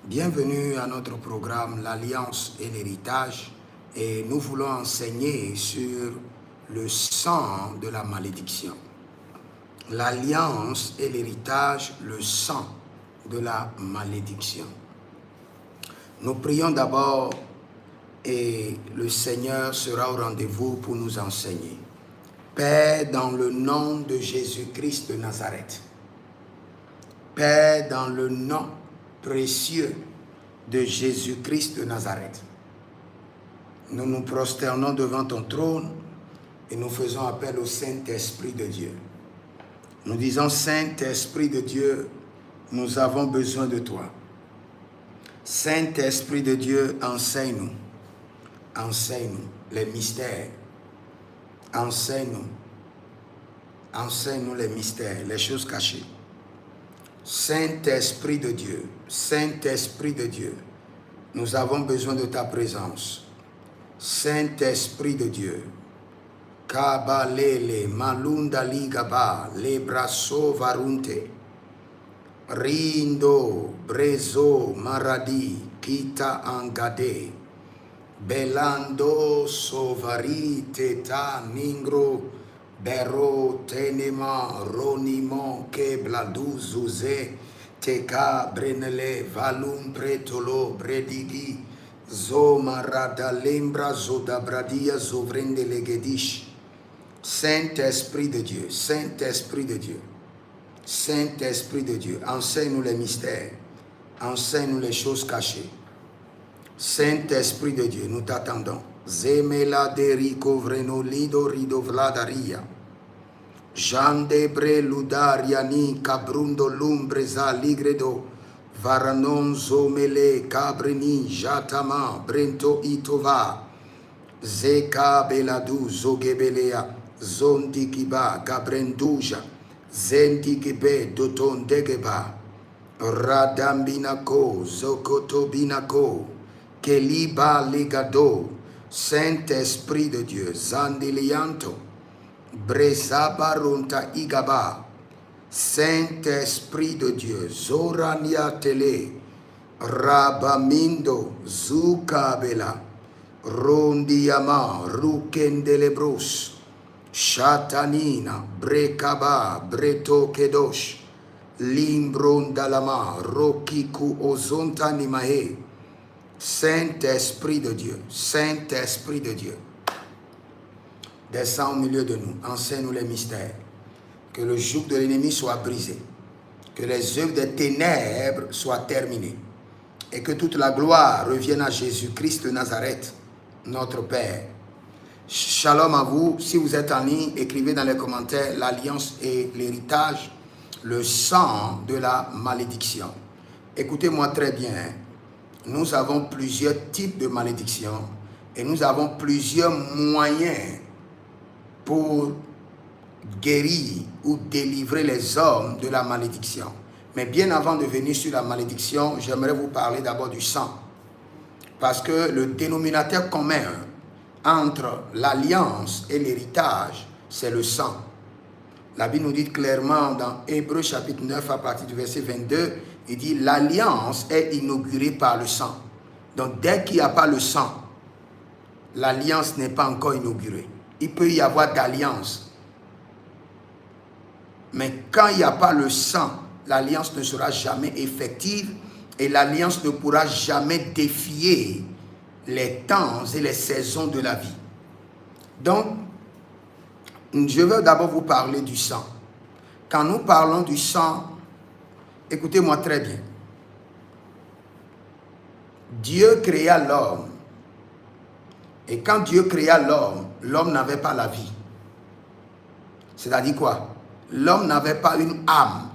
Bienvenue à notre programme L'Alliance et l'Héritage et nous voulons enseigner sur le sang de la malédiction. L'Alliance et l'Héritage, le sang de la malédiction. Nous prions d'abord et le Seigneur sera au rendez-vous pour nous enseigner. Père, dans le nom de Jésus-Christ de Nazareth, Père, dans le nom précieux de Jésus-Christ de Nazareth, nous nous prosternons devant ton trône et nous faisons appel au Saint-Esprit de Dieu. Nous disons, Saint-Esprit de Dieu, nous avons besoin de toi. Saint-Esprit de Dieu, enseigne-nous. Enseigne-nous les mystères. Enseigne-nous. Enseigne-nous les mystères, les choses cachées. Saint-Esprit de Dieu, Saint-Esprit de Dieu, nous avons besoin de ta présence. Saint-Esprit de Dieu, Kabalele, Malunda Ligaba, Lebraso Varunte, Rindo, Brezo, Maradi, Kita Angade, Belando, Sovari, Teta, Ningro, Bero, Tenema, Ronimo, Kebladu, Zuze, Teka, Brenele, Valum, Pretolo, Bredigi, Zomarada, Lembra, Zodabradia, Zovrende, Legedish. Saint-Esprit de Dieu, Saint-Esprit de Dieu, Saint-Esprit de Dieu, enseigne-nous les mystères, enseigne-nous les choses cachées. Saint-Esprit de Dieu, nous t'attendons. Zemela de rico vreno lido rido vladaria. Jean debre ludariani cabrundo lumbreza ligredo. Varanon zomele cabrini jatama brento itova. Zeka beladu zogebelea. Zondigiba gabrenduja. Zendigibe doton degeba. Radambinako zokotobinako. Keliba legado. Saint-Esprit de Dieu, Zandilianto, Bresabaronta Igaba, Saint-Esprit de Dieu, Zorania Tele, Rabamindo, Zukabela, Rondiama, Rukendelebros, Chatanina, Brekaba, Breto Kedosh, Limbrondalama, Rokiku Ozontanimahe, Saint-Esprit de Dieu, Saint-Esprit de Dieu, descends au milieu de nous, enseigne-nous les mystères, que le joug de l'ennemi soit brisé, que les œuvres des ténèbres soient terminées, et que toute la gloire revienne à Jésus-Christ de Nazareth, notre Père. Shalom à vous, si vous êtes en ligne, écrivez dans les commentaires l'alliance et l'héritage, le sang de la malédiction. Écoutez-moi très bien. Nous avons plusieurs types de malédictions et nous avons plusieurs moyens pour guérir ou délivrer les hommes de la malédiction. Mais bien avant de venir sur la malédiction, j'aimerais vous parler d'abord du sang. Parce que le dénominateur commun entre l'alliance et l'héritage, c'est le sang. La Bible nous dit clairement dans Hébreux chapitre 9 à partir du verset 22, il dit l'alliance est inaugurée par le sang. Donc dès qu'il n'y a pas le sang, l'alliance n'est pas encore inaugurée. Il peut y avoir d'alliance. Mais quand il n'y a pas le sang, l'alliance ne sera jamais effective et l'alliance ne pourra jamais défier les temps et les saisons de la vie. Donc, je veux d'abord vous parler du sang. Quand nous parlons du sang, écoutez-moi très bien. Dieu créa l'homme. Et quand Dieu créa l'homme, l'homme n'avait pas la vie. C'est-à-dire quoi? L'homme n'avait pas une âme.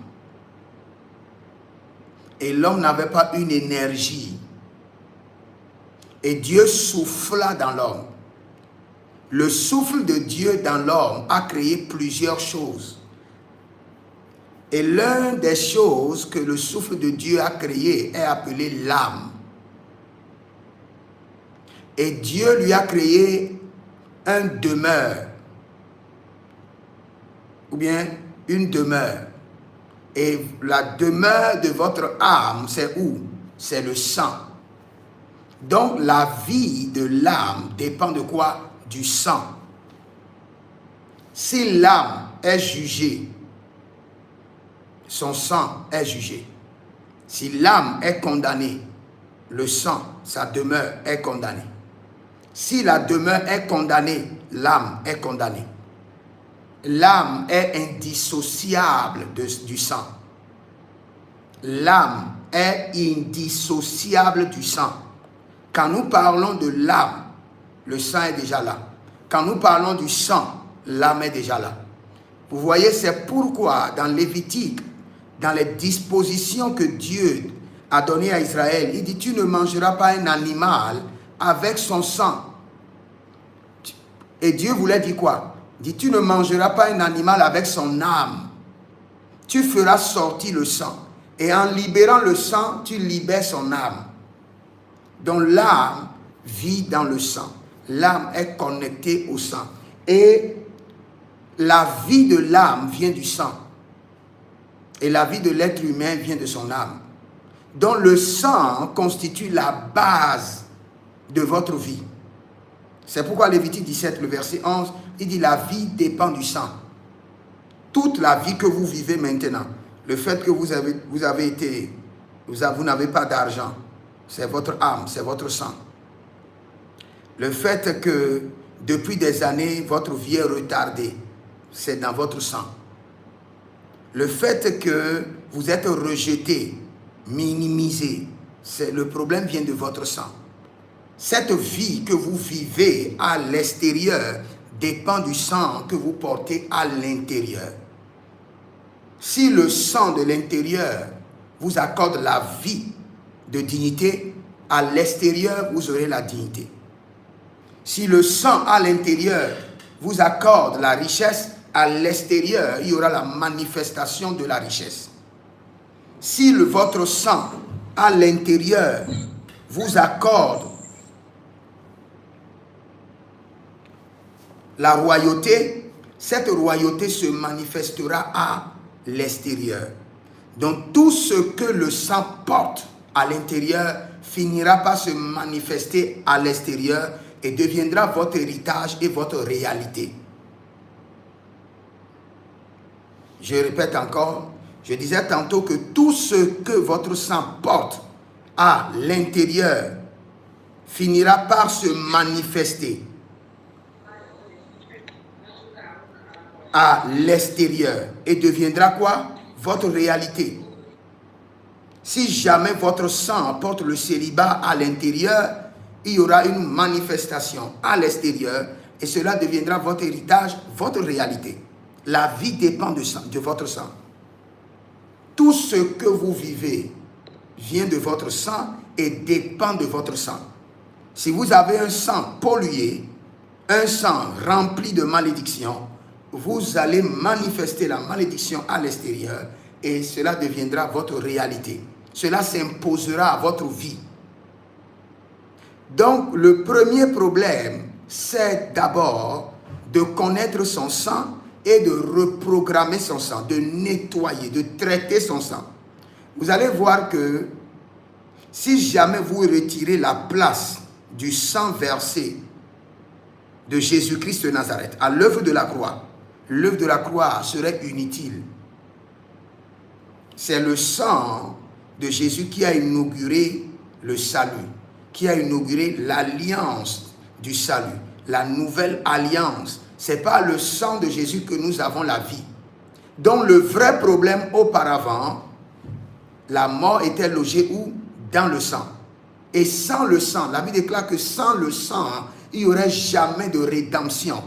Et l'homme n'avait pas une énergie. Et Dieu souffla dans l'homme. Le souffle de Dieu dans l'homme a créé plusieurs choses. Et l'une des choses que le souffle de Dieu a créé est appelée l'âme. Et Dieu lui a créé un demeure. Ou bien une demeure. Et la demeure de votre âme, c'est où? c'est le sang. Donc la vie de l'âme dépend de quoi? Du sang. Si l'âme est jugée, son sang est jugé. Si l'âme est condamnée, le sang, sa demeure est condamnée. Si la demeure est condamnée, l'âme est condamnée. L'âme est indissociable du sang. L'âme est indissociable du sang. Quand nous parlons de l'âme, le sang est déjà là. Quand nous parlons du sang, l'âme est déjà là. Vous voyez, c'est pourquoi dans Lévitique, dans les dispositions que Dieu a données à Israël, il dit, tu ne mangeras pas un animal avec son sang. Et Dieu voulait dire quoi? Il dit, tu ne mangeras pas un animal avec son âme. Tu feras sortir le sang. Et en libérant le sang, tu libères son âme. Donc l'âme vit dans le sang. L'âme est connectée au sang. Et la vie de l'âme vient du sang. Et la vie de l'être humain vient de son âme. Donc le sang constitue la base de votre vie. C'est pourquoi Lévitique 17, le verset 11, il dit la vie dépend du sang. Toute la vie que vous vivez maintenant, le fait que vous n'avez pas d'argent, c'est votre âme, c'est votre sang. Le fait que depuis des années, votre vie est retardée, c'est dans votre sang. Le fait que vous êtes rejeté, minimisé, le problème vient de votre sang. Cette vie que vous vivez à l'extérieur dépend du sang que vous portez à l'intérieur. Si le sang de l'intérieur vous accorde la vie de dignité, à l'extérieur, vous aurez la dignité. Si le sang à l'intérieur vous accorde la richesse, à l'extérieur, il y aura la manifestation de la richesse. Si votre sang à l'intérieur vous accorde la royauté, cette royauté se manifestera à l'extérieur. Donc tout ce que le sang porte à l'intérieur finira par se manifester à l'extérieur et deviendra votre héritage et votre réalité. Je répète encore, je disais tantôt que tout ce que votre sang porte à l'intérieur finira par se manifester à l'extérieur et deviendra quoi? Votre réalité. Si jamais votre sang porte le célibat à l'intérieur, il y aura une manifestation à l'extérieur et cela deviendra votre héritage, votre réalité. La vie dépend de votre sang. Tout ce que vous vivez vient de votre sang et dépend de votre sang. Si vous avez un sang pollué, un sang rempli de malédiction, vous allez manifester la malédiction à l'extérieur et cela deviendra votre réalité. Cela s'imposera à votre vie. Donc, le premier problème, c'est d'abord de connaître son sang et de reprogrammer son sang, de nettoyer, de traiter son sang. Vous allez voir que si jamais vous retirez la place du sang versé de Jésus-Christ de Nazareth à l'œuvre de la croix serait inutile. C'est le sang de Jésus qui a inauguré le salut, qui a inauguré l'alliance du salut, la nouvelle alliance. Ce n'est pas le sang de Jésus que nous avons la vie. Donc le vrai problème auparavant, la mort était logée où? Dans le sang. Et sans le sang, la Bible déclare que sans le sang, il n'y aurait jamais de rédemption.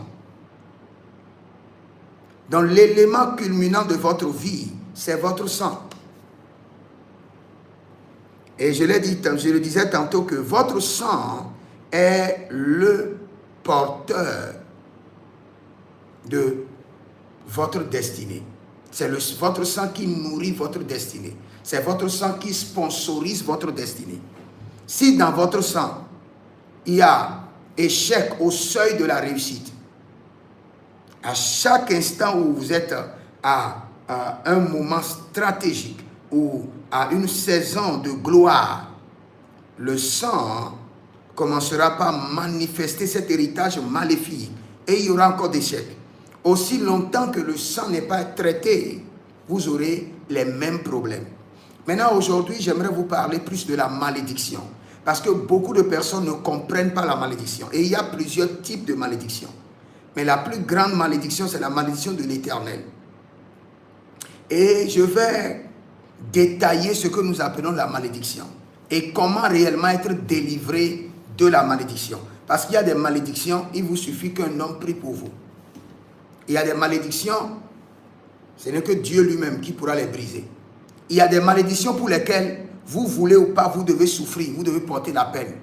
Donc l'élément culminant de votre vie, c'est votre sang. Et je le disais tantôt que votre sang est le porteur de votre destinée. C'est votre sang qui nourrit votre destinée. C'est votre sang qui sponsorise votre destinée. Si dans votre sang, il y a échec au seuil de la réussite, à chaque instant où vous êtes à un moment stratégique ou à une saison de gloire, le sang commencera par manifester cet héritage maléfique et il y aura encore des siècles. Aussi longtemps que le sang n'est pas traité, vous aurez les mêmes problèmes. Maintenant, aujourd'hui, j'aimerais vous parler plus de la malédiction. Parce que beaucoup de personnes ne comprennent pas la malédiction. Et il y a plusieurs types de malédiction. Mais la plus grande malédiction, c'est la malédiction de l'Éternel. Et je vais détailler ce que nous appelons la malédiction. Et comment réellement être délivré de la malédiction. Parce qu'il y a des malédictions, il vous suffit qu'un homme prie pour vous. Il y a des malédictions, ce n'est que Dieu lui-même qui pourra les briser. Il y a des malédictions pour lesquelles, vous voulez ou pas, vous devez souffrir, vous devez porter la peine.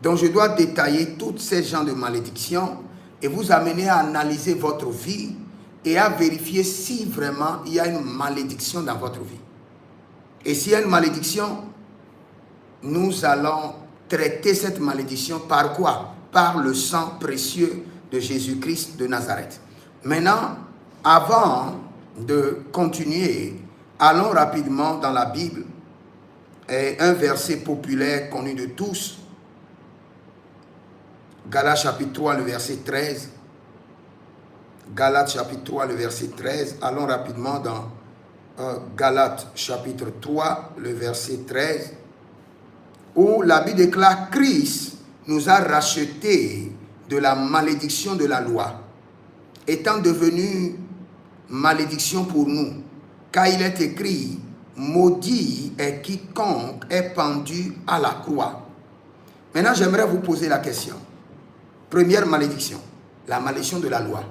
Donc je dois détailler tous ces genres de malédictions et vous amener à analyser votre vie et à vérifier si vraiment il y a une malédiction dans votre vie. Et s'il y a une malédiction, nous allons traiter cette malédiction par quoi? Par le sang précieux de Jésus-Christ de Nazareth. Maintenant, avant de continuer, allons rapidement dans la Bible. Et un verset populaire connu de tous, Galates chapitre 3, le verset 13. Galates chapitre 3, le verset 13. Allons rapidement dans Galates chapitre 3, le verset 13, où la Bible déclare: Christ nous a rachetés de la malédiction de la loi, étant devenu malédiction pour nous, car il est écrit: maudit est quiconque est pendu à la croix. Maintenant, j'aimerais vous poser la question. Première malédiction, la malédiction de la loi.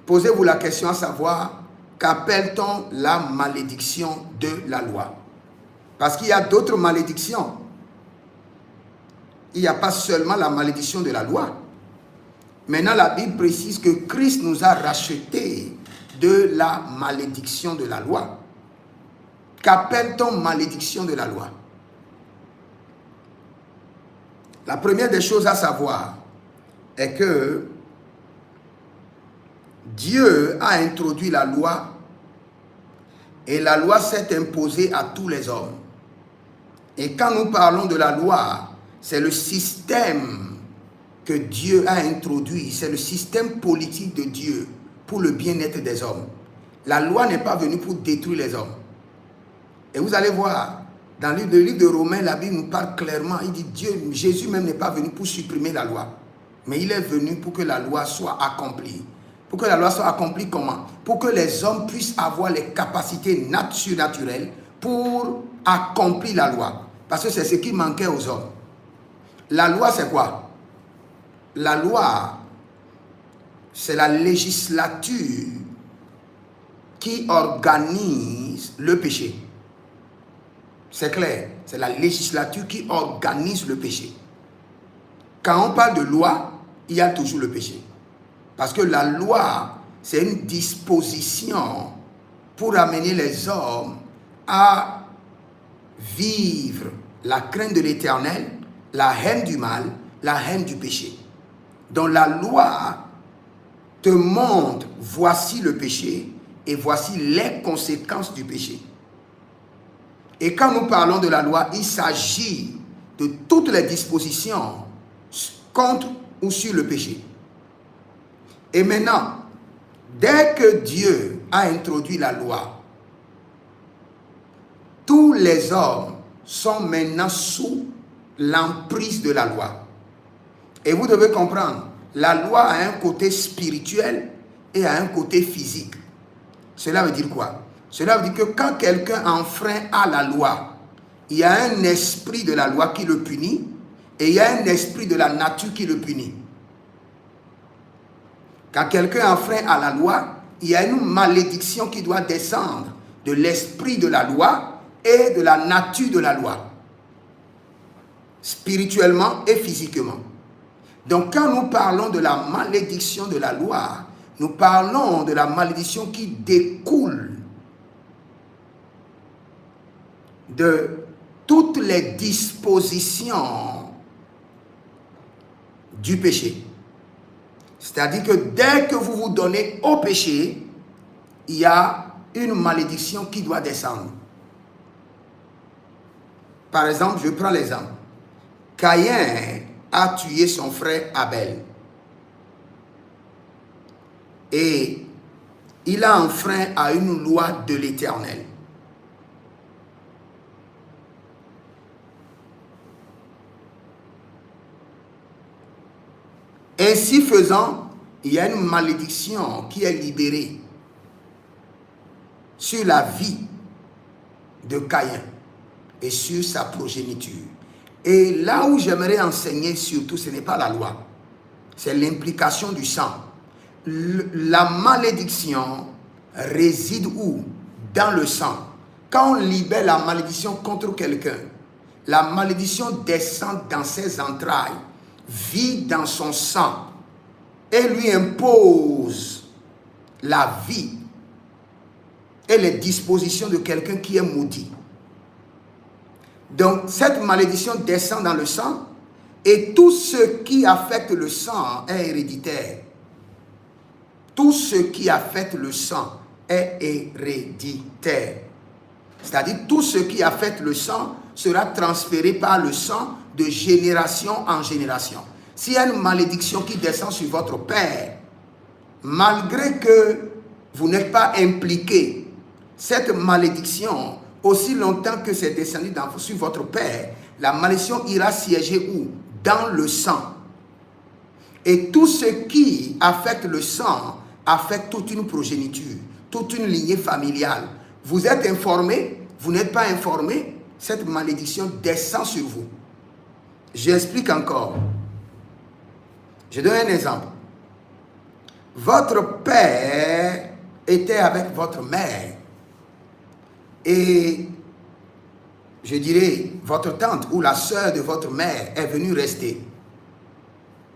Posez-vous la question à savoir, qu'appelle-t-on la malédiction de la loi? Parce qu'il y a d'autres malédictions. Il n'y a pas seulement la malédiction de la loi. Maintenant, la Bible précise que Christ nous a rachetés de la malédiction de la loi. Qu'appelle-t-on malédiction de la loi? La première des choses à savoir est que Dieu a introduit la loi et la loi s'est imposée à tous les hommes. Et quand nous parlons de la loi, c'est le système que Dieu a introduit, c'est le système politique de Dieu pour le bien-être des hommes. La loi n'est pas venue pour détruire les hommes. Et vous allez voir, dans le livre de Romains, la Bible nous parle clairement, il dit Jésus même n'est pas venu pour supprimer la loi, mais il est venu pour que la loi soit accomplie. Pour que la loi soit accomplie comment? Pour que les hommes puissent avoir les capacités surnaturelles pour accomplir la loi. Parce que c'est ce qui manquait aux hommes. La loi, c'est quoi? La loi, c'est la législature qui organise le péché. C'est clair, c'est la législature qui organise le péché. Quand on parle de loi, il y a toujours le péché. Parce que la loi, c'est une disposition pour amener les hommes à vivre la crainte de l'Éternel, la haine du mal, la haine du péché. Donc la loi te montre, voici le péché et voici les conséquences du péché. Et quand nous parlons de la loi, il s'agit de toutes les dispositions contre ou sur le péché. Et maintenant, dès que Dieu a introduit la loi, tous les hommes sont maintenant sous l'emprise de la loi. Et vous devez comprendre, la loi a un côté spirituel et a un côté physique. Cela veut dire quoi? Cela veut dire que quand quelqu'un enfreint à la loi, il y a un esprit de la loi qui le punit et il y a un esprit de la nature qui le punit. Quand quelqu'un enfreint à la loi, il y a une malédiction qui doit descendre de l'esprit de la loi et de la nature de la loi, spirituellement et physiquement. Donc quand nous parlons de la malédiction de la loi, nous parlons de la malédiction qui découle de toutes les dispositions du péché. C'est-à-dire que dès que vous vous donnez au péché, il y a une malédiction qui doit descendre. Par exemple, je prends l'exemple. Caïn a tué son frère Abel. Et il a enfreint à une loi de l'Éternel. Ainsi faisant, il y a une malédiction qui est libérée sur la vie de Caïn et sur sa progéniture. Et là où j'aimerais enseigner surtout, ce n'est pas la loi, c'est l'implication du sang. La malédiction réside où? Dans le sang. Quand on libère la malédiction contre quelqu'un, la malédiction descend dans ses entrailles, vit dans son sang et lui impose la vie et les dispositions de quelqu'un qui est maudit. Donc cette malédiction descend dans le sang et tout ce qui affecte le sang est héréditaire. Tout ce qui affecte le sang est héréditaire. C'est-à-dire tout ce qui affecte le sang sera transféré par le sang de génération en génération. S'il y a une malédiction qui descend sur votre père, malgré que vous n'êtes pas impliqué, cette malédiction, aussi longtemps que c'est descendu sur votre père, la malédiction ira siéger où? Dans le sang. Et tout ce qui affecte le sang affecte toute une progéniture, toute une lignée familiale. Vous êtes informé, vous n'êtes pas informé, cette malédiction descend sur vous. J'explique encore. Je donne un exemple. Votre père était avec votre mère et je dirais votre tante ou la sœur de votre mère est venue rester.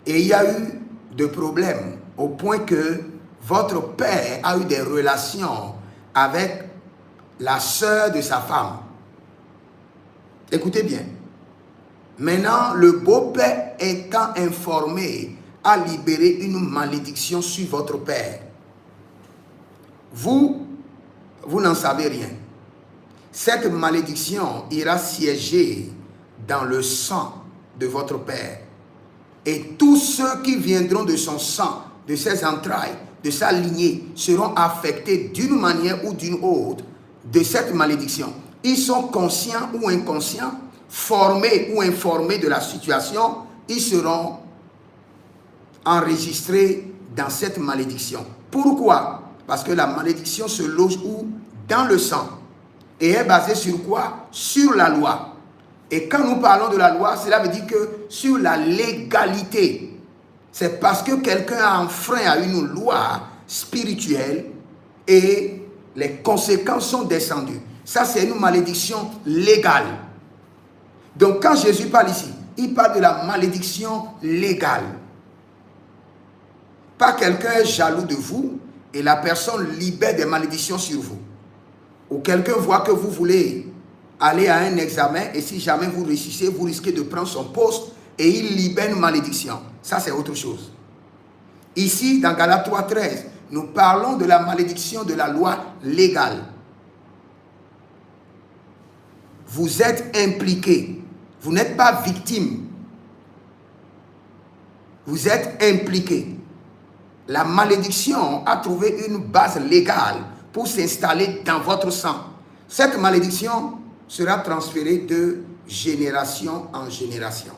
Et il y a eu des problèmes au point que votre père a eu des relations avec la sœur de sa femme. Écoutez bien. Maintenant, le beau-père étant informé a libéré une malédiction sur votre père. Vous n'en savez rien. Cette malédiction ira siéger dans le sang de votre père. Et tous ceux qui viendront de son sang, de ses entrailles, de sa lignée, seront affectés d'une manière ou d'une autre de cette malédiction. Ils sont conscients ou inconscients, formés ou informés de la situation, ils seront enregistrés dans cette malédiction. Pourquoi? Parce que la malédiction se loge où? Dans le sang. Et est basée sur quoi? Sur la loi. Et quand nous parlons de la loi, cela veut dire que sur la légalité. C'est parce que quelqu'un a enfreint à une loi spirituelle et les conséquences sont descendues. Ça, c'est une malédiction légale. Donc, quand Jésus parle ici, il parle de la malédiction légale. Pas quelqu'un est jaloux de vous et la personne libère des malédictions sur vous. Ou quelqu'un voit que vous voulez aller à un examen et si jamais vous réussissez, vous risquez de prendre son poste et il libère une malédiction. Ça, c'est autre chose. Ici, dans Galates 3:13, nous parlons de la malédiction de la loi légale. Vous êtes impliqué. Vous n'êtes pas victime. Vous êtes impliqué. La malédiction a trouvé une base légale pour s'installer dans votre sang. Cette malédiction sera transférée de génération en génération.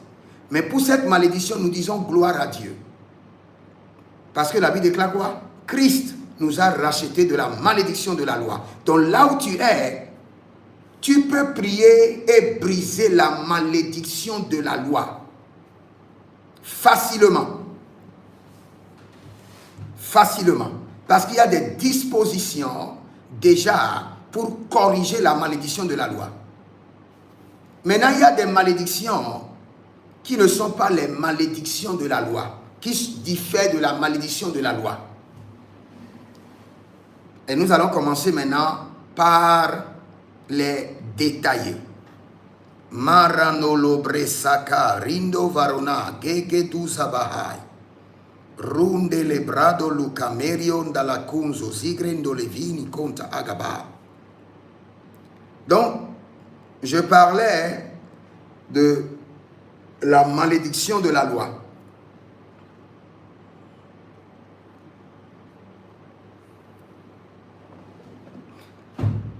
Mais pour cette malédiction, nous disons gloire à Dieu. Parce que la Bible déclare quoi? Christ nous a rachetés de la malédiction de la loi. Donc là où tu es, tu peux prier et briser la malédiction de la loi. Facilement. Facilement. Parce qu'il y a des dispositions déjà pour corriger la malédiction de la loi. Maintenant, il y a des malédictions qui ne sont pas les malédictions de la loi, qui diffèrent de la malédiction de la loi. Et nous allons commencer maintenant par les détailler. Maranolobre saka rindo varona gege tu sabahai. Runde lebrado lucamerion dalla cunzo sigrendo levini conta agaba. Donc, je parlais de la malédiction de la loi.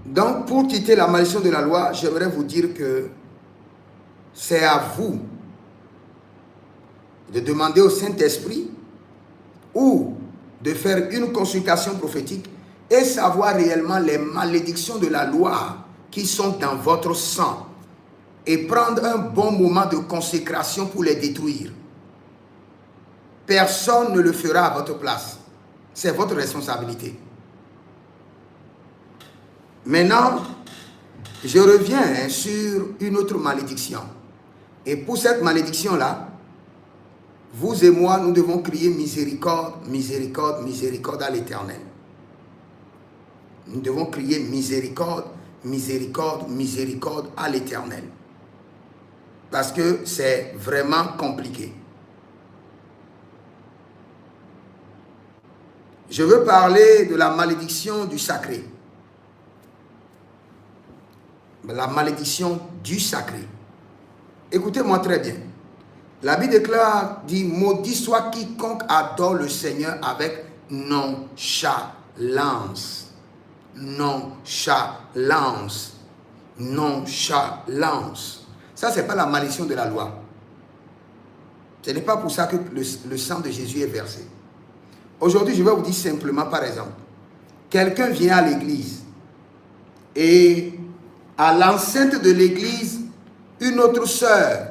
Donc, pour quitter la malédiction de la loi, j'aimerais vous dire que c'est à vous de demander au Saint-Esprit ou de faire une consultation prophétique et savoir réellement les malédictions de la loi qui sont dans votre sang et prendre un bon moment de consécration pour les détruire. Personne ne le fera à votre place. C'est votre responsabilité. Maintenant, je reviens sur une autre malédiction. Et pour cette malédiction-là, vous et moi, nous devons crier miséricorde, miséricorde, miséricorde à l'Éternel. Nous devons crier miséricorde, miséricorde, miséricorde à l'Éternel. Parce que c'est vraiment compliqué. Je veux parler de la malédiction du sacré. La malédiction du sacré. Écoutez-moi très bien. La Bible déclare, dit, maudit soit quiconque adore le Seigneur avec nonchalance. Nonchalance. Nonchalance. Ça, ce n'est pas la malédiction de la loi. Ce n'est pas pour ça que le sang de Jésus est versé. Aujourd'hui, je vais vous dire simplement, par exemple, quelqu'un vient à l'église et à l'enceinte de l'église, une autre sœur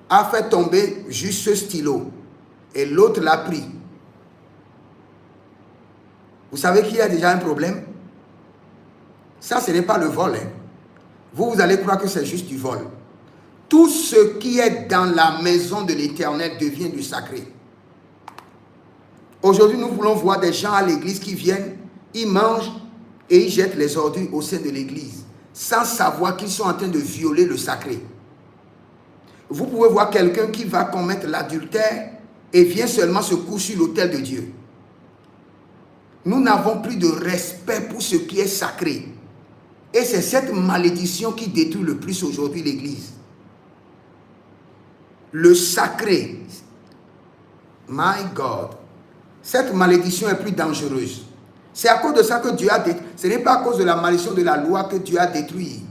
a fait tomber juste ce stylo et l'autre l'a pris. Vous savez qu'il y a déjà un problème? Ça, ce n'est pas le vol. Hein. Vous allez croire que c'est juste du vol. Tout ce qui est dans la maison de l'Éternel devient du sacré. Aujourd'hui, nous voulons voir des gens à l'église qui viennent, ils mangent et ils jettent les ordures au sein de l'église, sans savoir qu'ils sont en train de violer le sacré. Vous pouvez voir quelqu'un qui va commettre l'adultère et vient seulement se coucher sur l'autel de Dieu. Nous n'avons plus de respect pour ce qui est sacré. Et c'est cette malédiction qui détruit le plus aujourd'hui l'Église. Le sacré. My God. Cette malédiction est plus dangereuse. C'est à cause de ça que Dieu a détruit. Ce n'est pas à cause de la malédiction de la loi que Dieu a détruit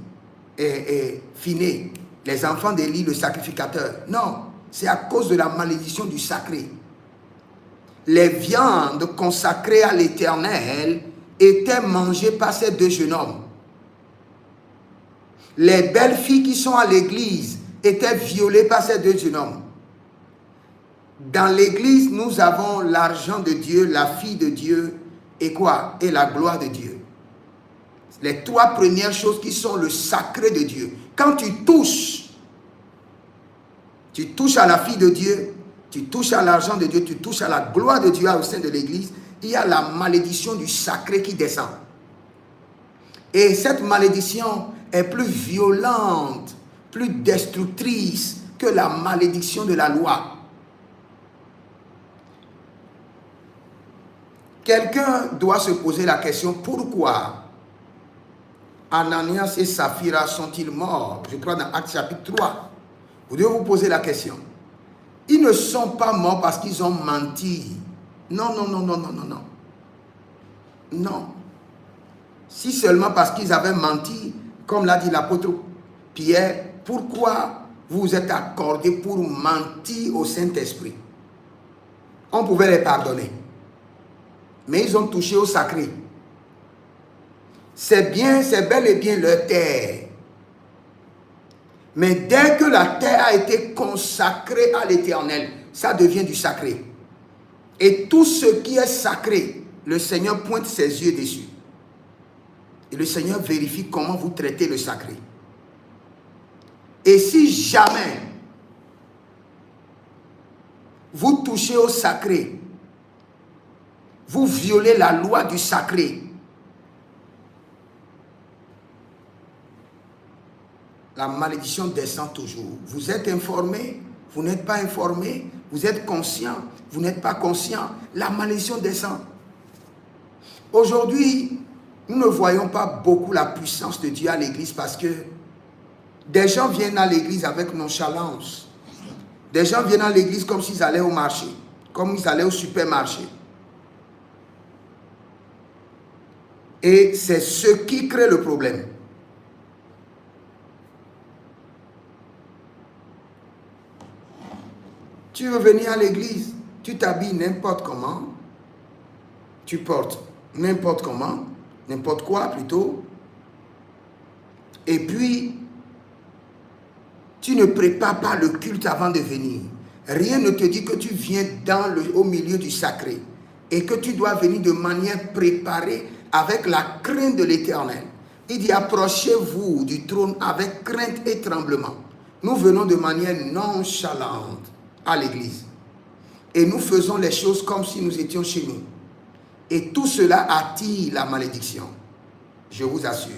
et fini les enfants d'Élie, le sacrificateur. Non, c'est à cause de la malédiction du sacré. Les viandes consacrées à l'Éternel étaient mangées par ces deux jeunes hommes. Les belles filles qui sont à l'église étaient violées par ces deux jeunes hommes. Dans l'église, nous avons l'argent de Dieu, la fille de Dieu et quoi? Et la gloire de Dieu. Les trois premières choses qui sont le sacré de Dieu. Quand tu touches à la fille de Dieu, tu touches à l'argent de Dieu, tu touches à la gloire de Dieu au sein de l'église, il y a la malédiction du sacré qui descend. Et cette malédiction est plus violente, plus destructrice que la malédiction de la loi. Quelqu'un doit se poser la question, pourquoi Ananias et Saphira sont-ils morts? Je crois dans Actes chapitre 3. Vous devez vous poser la question. Ils ne sont pas morts parce qu'ils ont menti. Non, non, non, non, non, non, non. Non. Si seulement parce qu'ils avaient menti, comme l'a dit l'apôtre Pierre, pourquoi vous vous êtes accordé pour mentir au Saint-Esprit? On pouvait les pardonner. Mais ils ont touché au sacré. C'est bien, c'est bel et bien leur terre. Mais dès que la terre a été consacrée à l'Éternel, ça devient du sacré. Et tout ce qui est sacré, le Seigneur pointe ses yeux dessus. Et le Seigneur vérifie comment vous traitez le sacré. Et si jamais vous touchez au sacré, vous violez la loi du sacré, la malédiction descend toujours. Vous êtes informé, vous n'êtes pas informé, vous êtes conscient, vous n'êtes pas conscient, la malédiction descend. Aujourd'hui, nous ne voyons pas beaucoup la puissance de Dieu à l'église parce que Des gens viennent à l'église avec nonchalance. Des gens viennent à l'église comme s'ils allaient au marché, comme s'ils allaient au supermarché. Et c'est ce qui crée le problème. Tu veux venir à l'église, tu t'habilles n'importe comment, tu portes n'importe comment, n'importe quoi plutôt, et puis tu ne prépares pas le culte avant de venir. Rien ne te dit que tu viens au milieu du sacré et que tu dois venir de manière préparée avec la crainte de l'Éternel. Il dit, approchez-vous du trône avec crainte et tremblement. Nous venons de manière nonchalante à l'église. Et nous faisons les choses comme si nous étions chez nous. Et tout cela attire la malédiction. Je vous assure.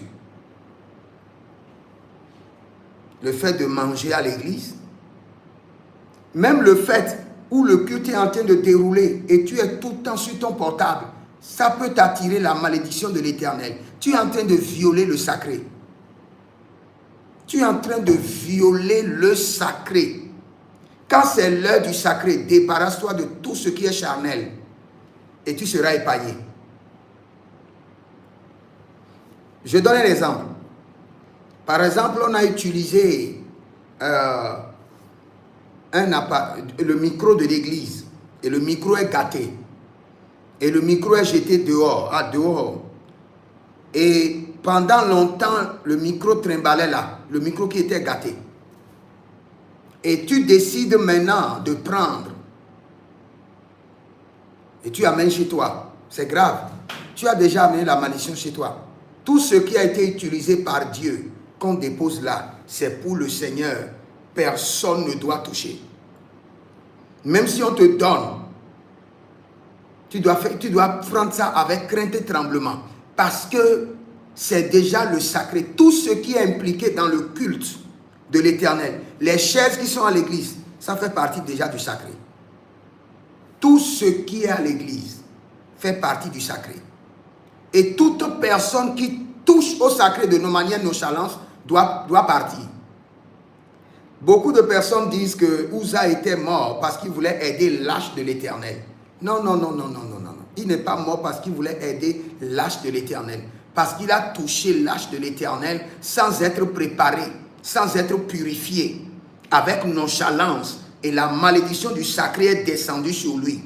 Le fait de manger à l'église, même le fait où le culte est en train de dérouler et tu es tout le temps sur ton portable, ça peut t'attirer la malédiction de l'Éternel. Tu es en train de violer le sacré. Tu es en train de violer le sacré. Quand c'est l'heure du sacré, débarrasse-toi de tout ce qui est charnel et tu seras épargné. Je donne un exemple. Par exemple, on a utilisé le micro de l'église et le micro est gâté. Et le micro est jeté dehors, dehors. Et pendant longtemps, le micro trimballait là, le micro qui était gâté. Et tu décides maintenant de prendre. Et tu amènes chez toi. C'est grave. Tu as déjà amené la malédiction chez toi. Tout ce qui a été utilisé par Dieu, qu'on dépose là, c'est pour le Seigneur. Personne ne doit toucher. Même si on te donne, tu dois prendre ça avec crainte et tremblement. Parce que c'est déjà le sacré. Tout ce qui est impliqué dans le culte de l'Éternel, les chaises qui sont à l'église, ça fait partie déjà du sacré. Tout ce qui est à l'église fait partie du sacré. Et toute personne qui touche au sacré de manière nonchalante doit partir. Beaucoup de personnes disent que Uza était mort parce qu'il voulait aider l'arche de l'Éternel. Non, non, non, non, non, non, non. Il n'est pas mort parce qu'il voulait aider l'arche de l'Éternel. Parce qu'il a touché l'arche de l'Éternel sans être préparé, sans être purifié, avec nonchalance. Et la malédiction du sacré est descendue sur lui.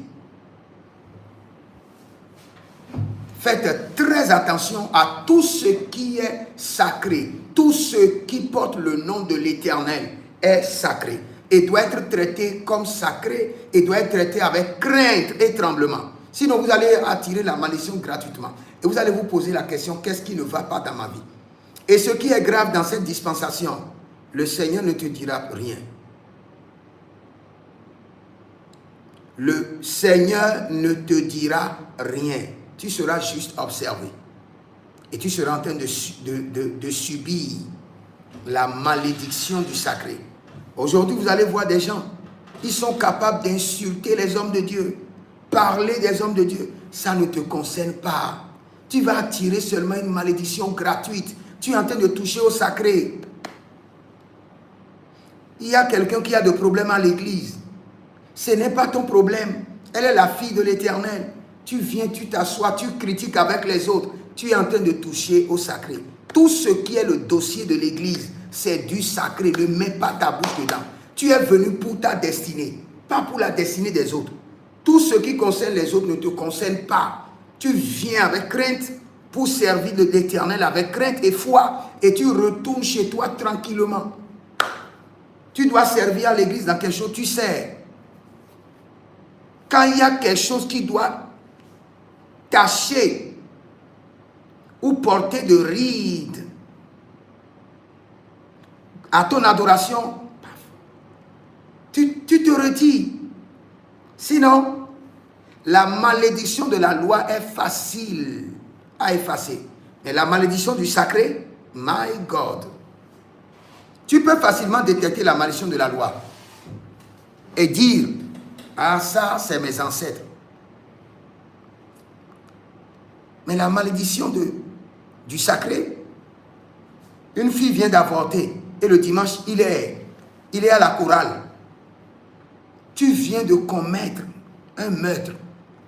Faites très attention à tout ce qui est sacré. Tout ce qui porte le nom de l'Éternel est sacré. Et doit être traité comme sacré et doit être traité avec crainte et tremblement. Sinon, vous allez attirer la malédiction gratuitement. Et vous allez vous poser la question, qu'est-ce qui ne va pas dans ma vie? Et ce qui est grave dans cette dispensation, le Seigneur ne te dira rien. Le Seigneur ne te dira rien. Tu seras juste observé. Et tu seras en train de subir la malédiction du sacré. Aujourd'hui, vous allez voir des gens, ils sont capables d'insulter les hommes de Dieu, parler des hommes de Dieu. Ça ne te concerne pas. Tu vas attirer seulement une malédiction gratuite. Tu es en train de toucher au sacré. Il y a quelqu'un qui a des problèmes à l'église. Ce n'est pas ton problème. Elle est la fille de l'Éternel. Tu viens, tu t'assois, tu critiques avec les autres. Tu es en train de toucher au sacré. Tout ce qui est le dossier de l'église, c'est du sacré. Ne mets pas ta bouche dedans. Tu es venu pour ta destinée, pas pour la destinée des autres. Tout ce qui concerne les autres ne te concerne pas. Tu viens avec crainte pour servir l'Éternel avec crainte et foi. Et tu retournes chez toi tranquillement. Tu dois servir à l'église dans quelque chose, tu sers. Quand il y a quelque chose qui doit cacher ou porter de rides à ton adoration, tu te retires. Sinon, la malédiction de la loi est facile à effacer. Mais la malédiction du sacré, my God. Tu peux facilement détecter la malédiction de la loi et dire, ah ça c'est mes ancêtres. Mais la malédiction du sacré, une fille vient d'avorter. et le dimanche, il est à la chorale. Tu viens de commettre un meurtre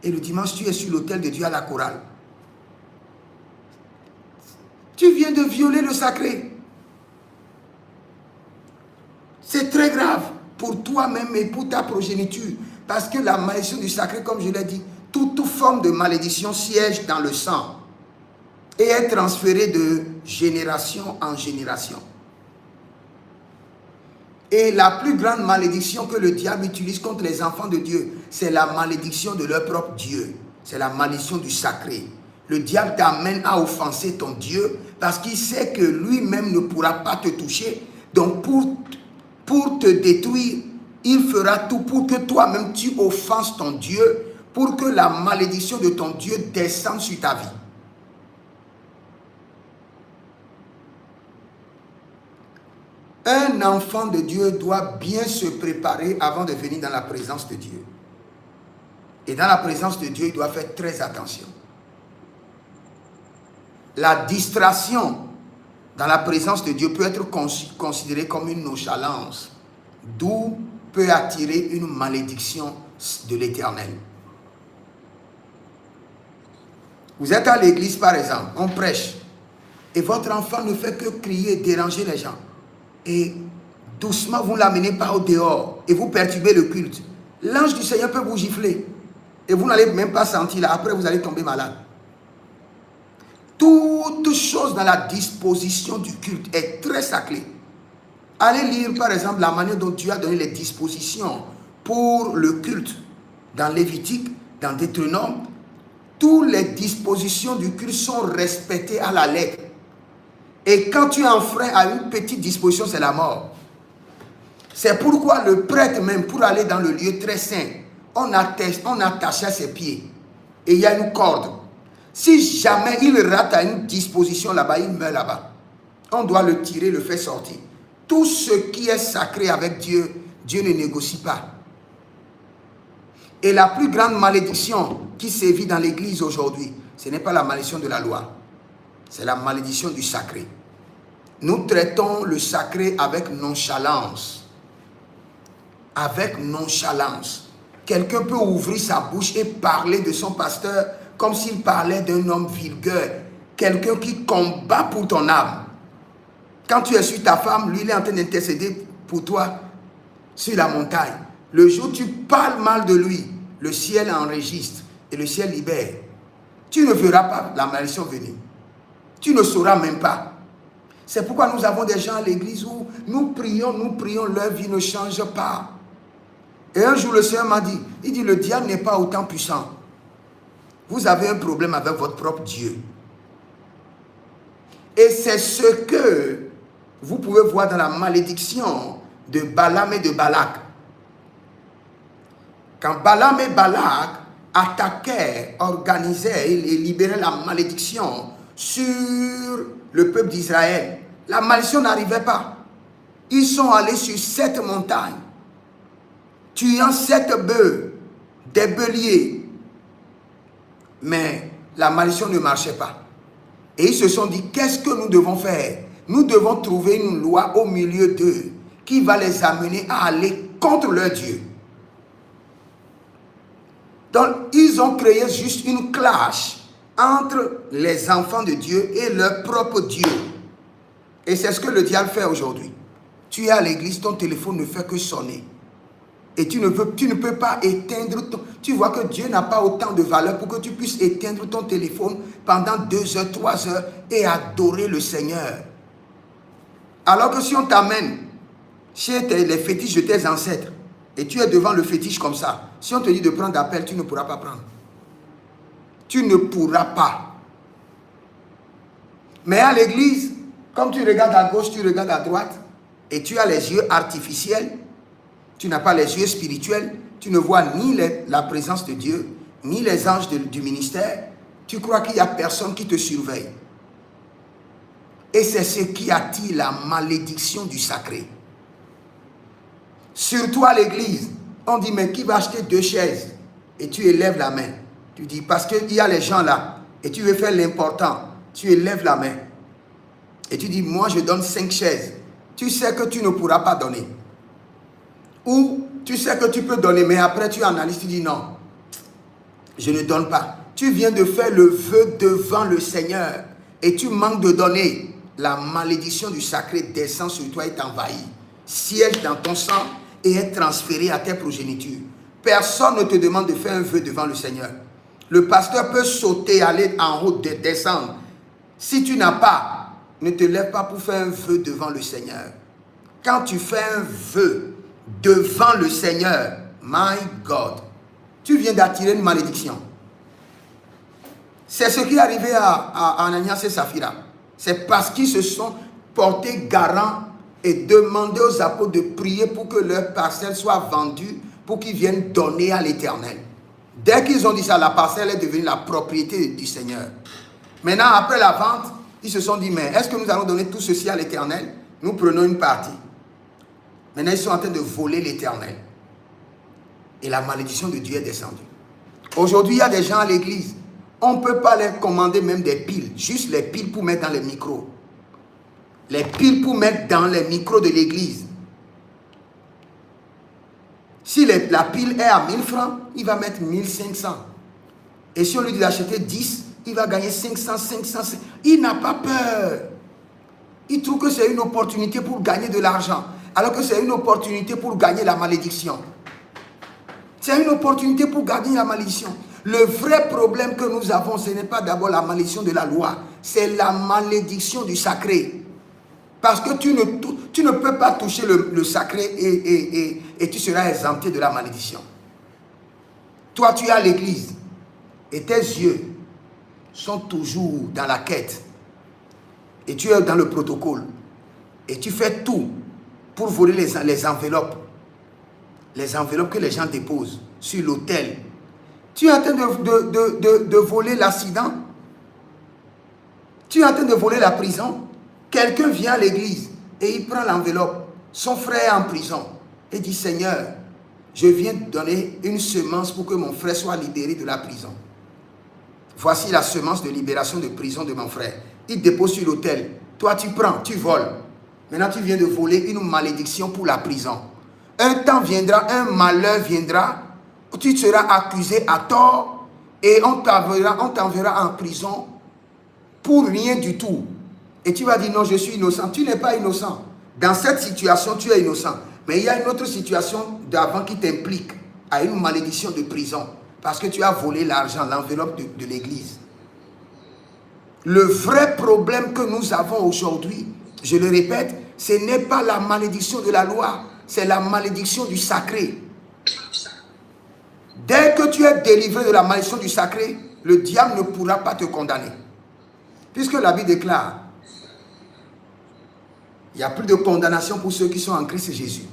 et le dimanche, tu es sur l'autel de Dieu à la chorale. Tu viens de violer le sacré. C'est très grave pour toi-même et pour ta progéniture. Parce que la malédiction du sacré, comme je l'ai dit, toute forme de malédiction siège dans le sang et est transférée de génération en génération. Et la plus grande malédiction que le diable utilise contre les enfants de Dieu, c'est la malédiction de leur propre Dieu. C'est la malédiction du sacré. Le diable t'amène à offenser ton Dieu parce qu'il sait que lui-même ne pourra pas te toucher. Donc pour te détruire, il fera tout pour que toi-même tu offenses ton Dieu, pour que la malédiction de ton Dieu descende sur ta vie. Un enfant de Dieu doit bien se préparer avant de venir dans la présence de Dieu. Et dans la présence de Dieu, il doit faire très attention. La distraction dans la présence de Dieu peut être considérée comme une nonchalance, d'où peut attirer une malédiction de l'Éternel. Vous êtes à l'église par exemple, on prêche, et votre enfant ne fait que crier, déranger les gens. Et doucement, vous l'amenez par au dehors et vous perturbez le culte. L'ange du Seigneur peut vous gifler. Et vous n'allez même pas sentir là. Après, vous allez tomber malade. Toute chose dans la disposition du culte est très sacrée. Allez lire par exemple la manière dont Dieu a donné les dispositions pour le culte. Dans Lévitique, dans Deutéronome, toutes les dispositions du culte sont respectées à la lettre. Et quand tu enfreins à une petite disposition, c'est la mort. C'est pourquoi le prêtre même, pour aller dans le lieu très saint, on attachait ses pieds. Et il y a une corde. Si jamais il rate à une disposition là-bas, il meurt là-bas. On doit le tirer, le faire sortir. Tout ce qui est sacré avec Dieu, Dieu ne négocie pas. Et la plus grande malédiction qui sévit dans l'église aujourd'hui, ce n'est pas la malédiction de la loi. C'est la malédiction du sacré. Nous traitons le sacré avec nonchalance. Avec nonchalance. Quelqu'un peut ouvrir sa bouche et parler de son pasteur comme s'il parlait d'un homme vulgaire. Quelqu'un qui combat pour ton âme. Quand tu es sur ta femme, lui il est en train d'intercéder pour toi sur la montagne. Le jour où tu parles mal de lui, le ciel enregistre et le ciel libère. Tu ne verras pas la malédiction venir. Tu ne sauras même pas. C'est pourquoi nous avons des gens à l'église où nous prions, leur vie ne change pas. Et un jour le Seigneur m'a dit, il dit le diable n'est pas autant puissant. Vous avez un problème avec votre propre Dieu. Et c'est ce que vous pouvez voir dans la malédiction de Balaam et de Balak. Quand Balaam et Balak attaquaient, organisaient et libéraient la malédiction sur le peuple d'Israël, la malédiction n'arrivait pas. Ils sont allés sur 7 montagnes, tuant 7 bœufs, des béliers. Mais la malédiction ne marchait pas. Et ils se sont dit, qu'est-ce que nous devons faire? Nous devons trouver une loi au milieu d'eux qui va les amener à aller contre leur Dieu. Donc, ils ont créé juste une clash entre les enfants de Dieu et leur propre Dieu. Et c'est ce que le diable fait aujourd'hui. Tu es à l'église, ton téléphone ne fait que sonner. Et tu ne peux pas éteindre ton... Tu vois que Dieu n'a pas autant de valeur pour que tu puisses éteindre ton téléphone pendant 2 heures, 3 heures et adorer le Seigneur. Alors que si on t'amène chez les fétiches de tes ancêtres et tu es devant le fétiche comme ça, si on te dit de prendre l'appel, tu ne pourras pas prendre. Tu ne pourras pas. Mais à l'église, comme tu regardes à gauche, tu regardes à droite, et tu as les yeux artificiels, tu n'as pas les yeux spirituels, tu ne vois ni la présence de Dieu, ni les anges du ministère, tu crois qu'il n'y a personne qui te surveille. Et c'est ce qui attire la malédiction du sacré. Surtout à l'église, on dit, mais qui va acheter 2 chaises? Et tu élèves la main. Tu dis, parce qu'il y a les gens là, et tu veux faire l'important, tu élèves la main. Et tu dis, moi je donne 5 chaises. tu sais que tu ne pourras pas donner. Ou tu sais que tu peux donner, mais après tu analyses, tu dis non, je ne donne pas. Tu viens de faire le vœu devant le Seigneur et tu manques de donner. La malédiction du sacré descend sur toi et t'envahit. Siège dans ton sang et est transféré à tes progénitures. Personne ne te demande de faire un vœu devant le Seigneur. Le pasteur peut sauter, aller en haut, descendre. Si tu n'as pas, ne te lève pas pour faire un vœu devant le Seigneur. Quand tu fais un vœu devant le Seigneur, my God, tu viens d'attirer une malédiction. C'est ce qui est arrivé à Ananias et Saphira. C'est parce qu'ils se sont portés garants et demandé aux apôtres de prier pour que leur parcelle soit vendue, pour qu'ils viennent donner à l'Éternel. Dès qu'ils ont dit ça, la parcelle est devenue la propriété du Seigneur. Maintenant, après la vente, ils se sont dit, mais est-ce que nous allons donner tout ceci à l'Éternel? Nous prenons une partie. Maintenant, ils sont en train de voler l'Éternel. Et la malédiction de Dieu est descendue. Aujourd'hui, il y a des gens à l'église. On ne peut pas leur commander même des piles. Juste les piles pour mettre dans les micros. Les piles pour mettre dans les micros de l'église. Si la pile est à 1000 francs, il va mettre 1500. Et si on lui dit d'acheter 10, il va gagner 500, 500. Il n'a pas peur. Il trouve que c'est une opportunité pour gagner de l'argent. Alors que c'est une opportunité pour gagner la malédiction. C'est une opportunité pour gagner la malédiction. Le vrai problème que nous avons, ce n'est pas d'abord la malédiction de la loi. C'est la malédiction du sacré. Parce que tu ne peux pas toucher le sacré et tu seras exempté de la malédiction. Toi, tu es à l'église et tes yeux sont toujours dans la quête. Et tu es dans le protocole. Et tu fais tout pour voler les enveloppes. Les enveloppes que les gens déposent sur l'autel. Tu es en train de voler l'accident. Tu es en train de voler la prison. Quelqu'un vient à l'église et il prend l'enveloppe. Son frère est en prison. Et dit, Seigneur, je viens de donner une semence pour que mon frère soit libéré de la prison. Voici la semence de libération de prison de mon frère. Il dépose sur l'autel. Toi, tu prends, tu voles. Maintenant, tu viens de voler une malédiction pour la prison. Un temps viendra, un malheur viendra. Tu seras accusé à tort et on t'enverra en prison pour rien du tout. Et tu vas dire non, je suis innocent. Tu n'es pas innocent. Dans cette situation, tu es innocent. Mais il y a une autre situation d'avant qui t'implique à une malédiction de prison. Parce que tu as volé l'argent, l'enveloppe de l'église. Le vrai problème que nous avons aujourd'hui, je le répète, ce n'est pas la malédiction de la loi, c'est la malédiction du sacré. Dès que tu es délivré de la malédiction du sacré, le diable ne pourra pas te condamner. Puisque la Bible déclare, il n'y a plus de condamnation pour ceux qui sont en Christ Jésus.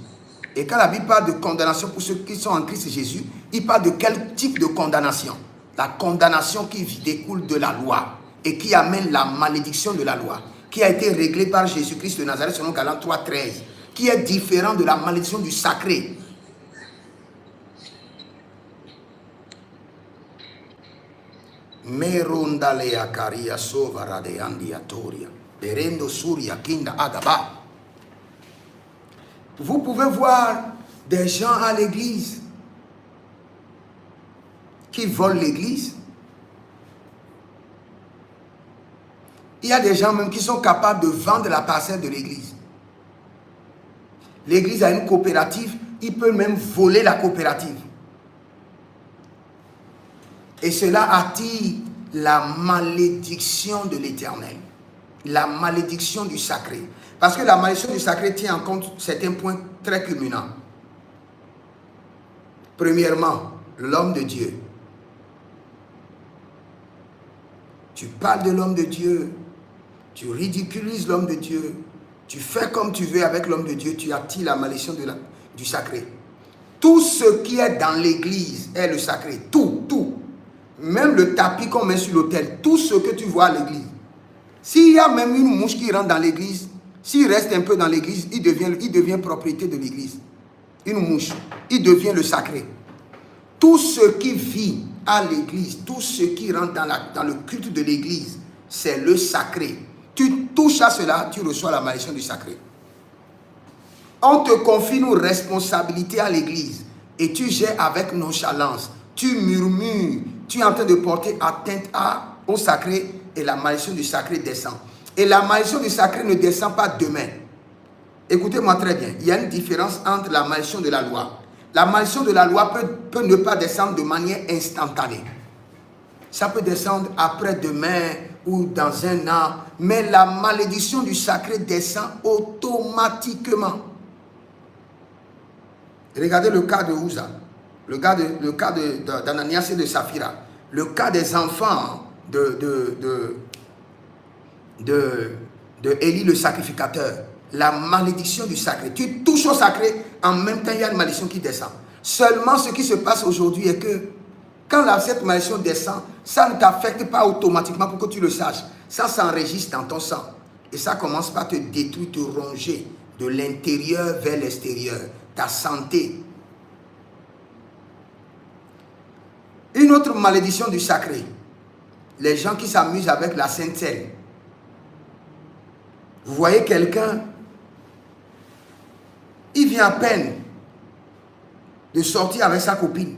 Et quand la Bible parle de condamnation pour ceux qui sont en Christ Jésus, il parle de quel type de condamnation? La condamnation qui découle de la loi et qui amène la malédiction de la loi, qui a été réglée par Jésus-Christ de Nazareth selon Galates 3:13, qui est différent de la malédiction du sacré. Merondalea caria sovara de andiatoria, berendo suria kinda agaba. Vous pouvez voir des gens à l'église qui volent l'église. Il y a des gens même qui sont capables de vendre la parcelle de l'église. L'église a une coopérative, il peut même voler la coopérative. Et cela attire la malédiction de l'Éternel. La malédiction du sacré. Parce que la malédiction du sacré tient en compte certains points très culminants. Premièrement, l'homme de Dieu. Tu parles de l'homme de Dieu, tu ridiculises l'homme de Dieu, tu fais comme tu veux avec l'homme de Dieu, tu attires la malédiction du sacré. Tout ce qui est dans l'église est le sacré. Tout, tout. Même le tapis qu'on met sur l'autel, tout ce que tu vois à l'église. S'il y a même une mouche qui rentre dans l'église, s'il reste un peu dans l'église, il devient propriété de l'église. Une mouche, il devient le sacré. Tout ce qui vit à l'église, tout ce qui rentre dans le culte de l'église, c'est le sacré. Tu touches à cela, tu reçois la malédiction du sacré. On te confie une responsabilité à l'église et tu gères avec nonchalance. Tu murmures, tu es en train de porter atteinte au sacré et la malédiction du sacré descend. Et la malédiction du sacré ne descend pas demain. Écoutez-moi très bien, il y a une différence entre la malédiction de la loi. La malédiction de la loi peut ne pas descendre de manière instantanée. Ça peut descendre après-demain ou dans un an. Mais la malédiction du sacré descend automatiquement. Regardez le cas de Uza, le cas d'Ananias et de Saphira, le cas des enfants de Élie le sacrificateur. La malédiction du sacré. Tu touches au sacré, en même temps il y a une malédiction qui descend. Seulement ce qui se passe aujourd'hui est que quand cette malédiction descend, ça ne t'affecte pas automatiquement pour que tu le saches. Ça s'enregistre dans ton sang. Et ça commence par te détruire, te ronger de l'intérieur vers l'extérieur. Ta santé. Une autre malédiction du sacré. Les gens qui s'amusent avec la Sainte Seine. Vous voyez quelqu'un, il vient à peine de sortir avec sa copine,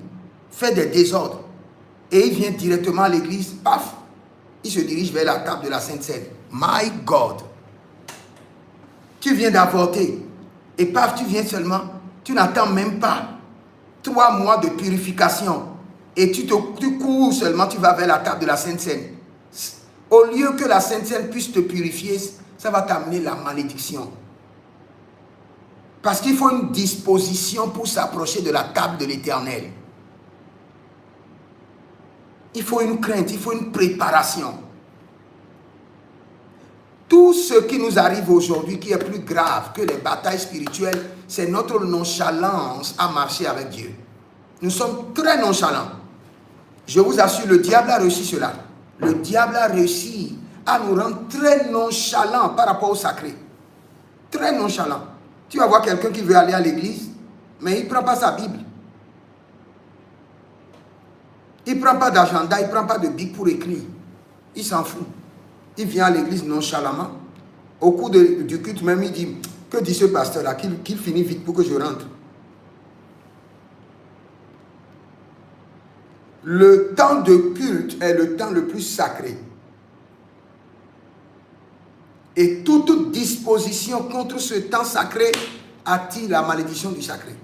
fait des désordres, et il vient directement à l'église, paf, il se dirige vers la table de la Sainte Seine. My God! Tu viens d'avorter, et paf, tu viens seulement, tu n'attends même pas 3 mois de purification, et tu cours seulement, tu vas vers la table de la Sainte Seine. Au lieu que la Sainte Seine puisse te purifier, ça va t'amener la malédiction. Parce qu'il faut une disposition pour s'approcher de la table de l'Éternel. Il faut une crainte, il faut une préparation. Tout ce qui nous arrive aujourd'hui, qui est plus grave que les batailles spirituelles, c'est notre nonchalance à marcher avec Dieu. Nous sommes très nonchalants. Je vous assure, le diable a réussi cela. Le diable a réussi à nous rendre très nonchalants par rapport au sacré. Très nonchalants. Tu vas voir quelqu'un qui veut aller à l'église, mais il ne prend pas sa Bible. Il ne prend pas d'agenda, il ne prend pas de bic pour écrire. Il s'en fout. Il vient à l'église nonchalamment. Au cours du culte même, il dit, que dit ce pasteur-là, qu'il finit vite pour que je rentre. Le temps de culte est le temps le plus sacré. Et toute disposition contre ce temps sacré attire la malédiction du sacré.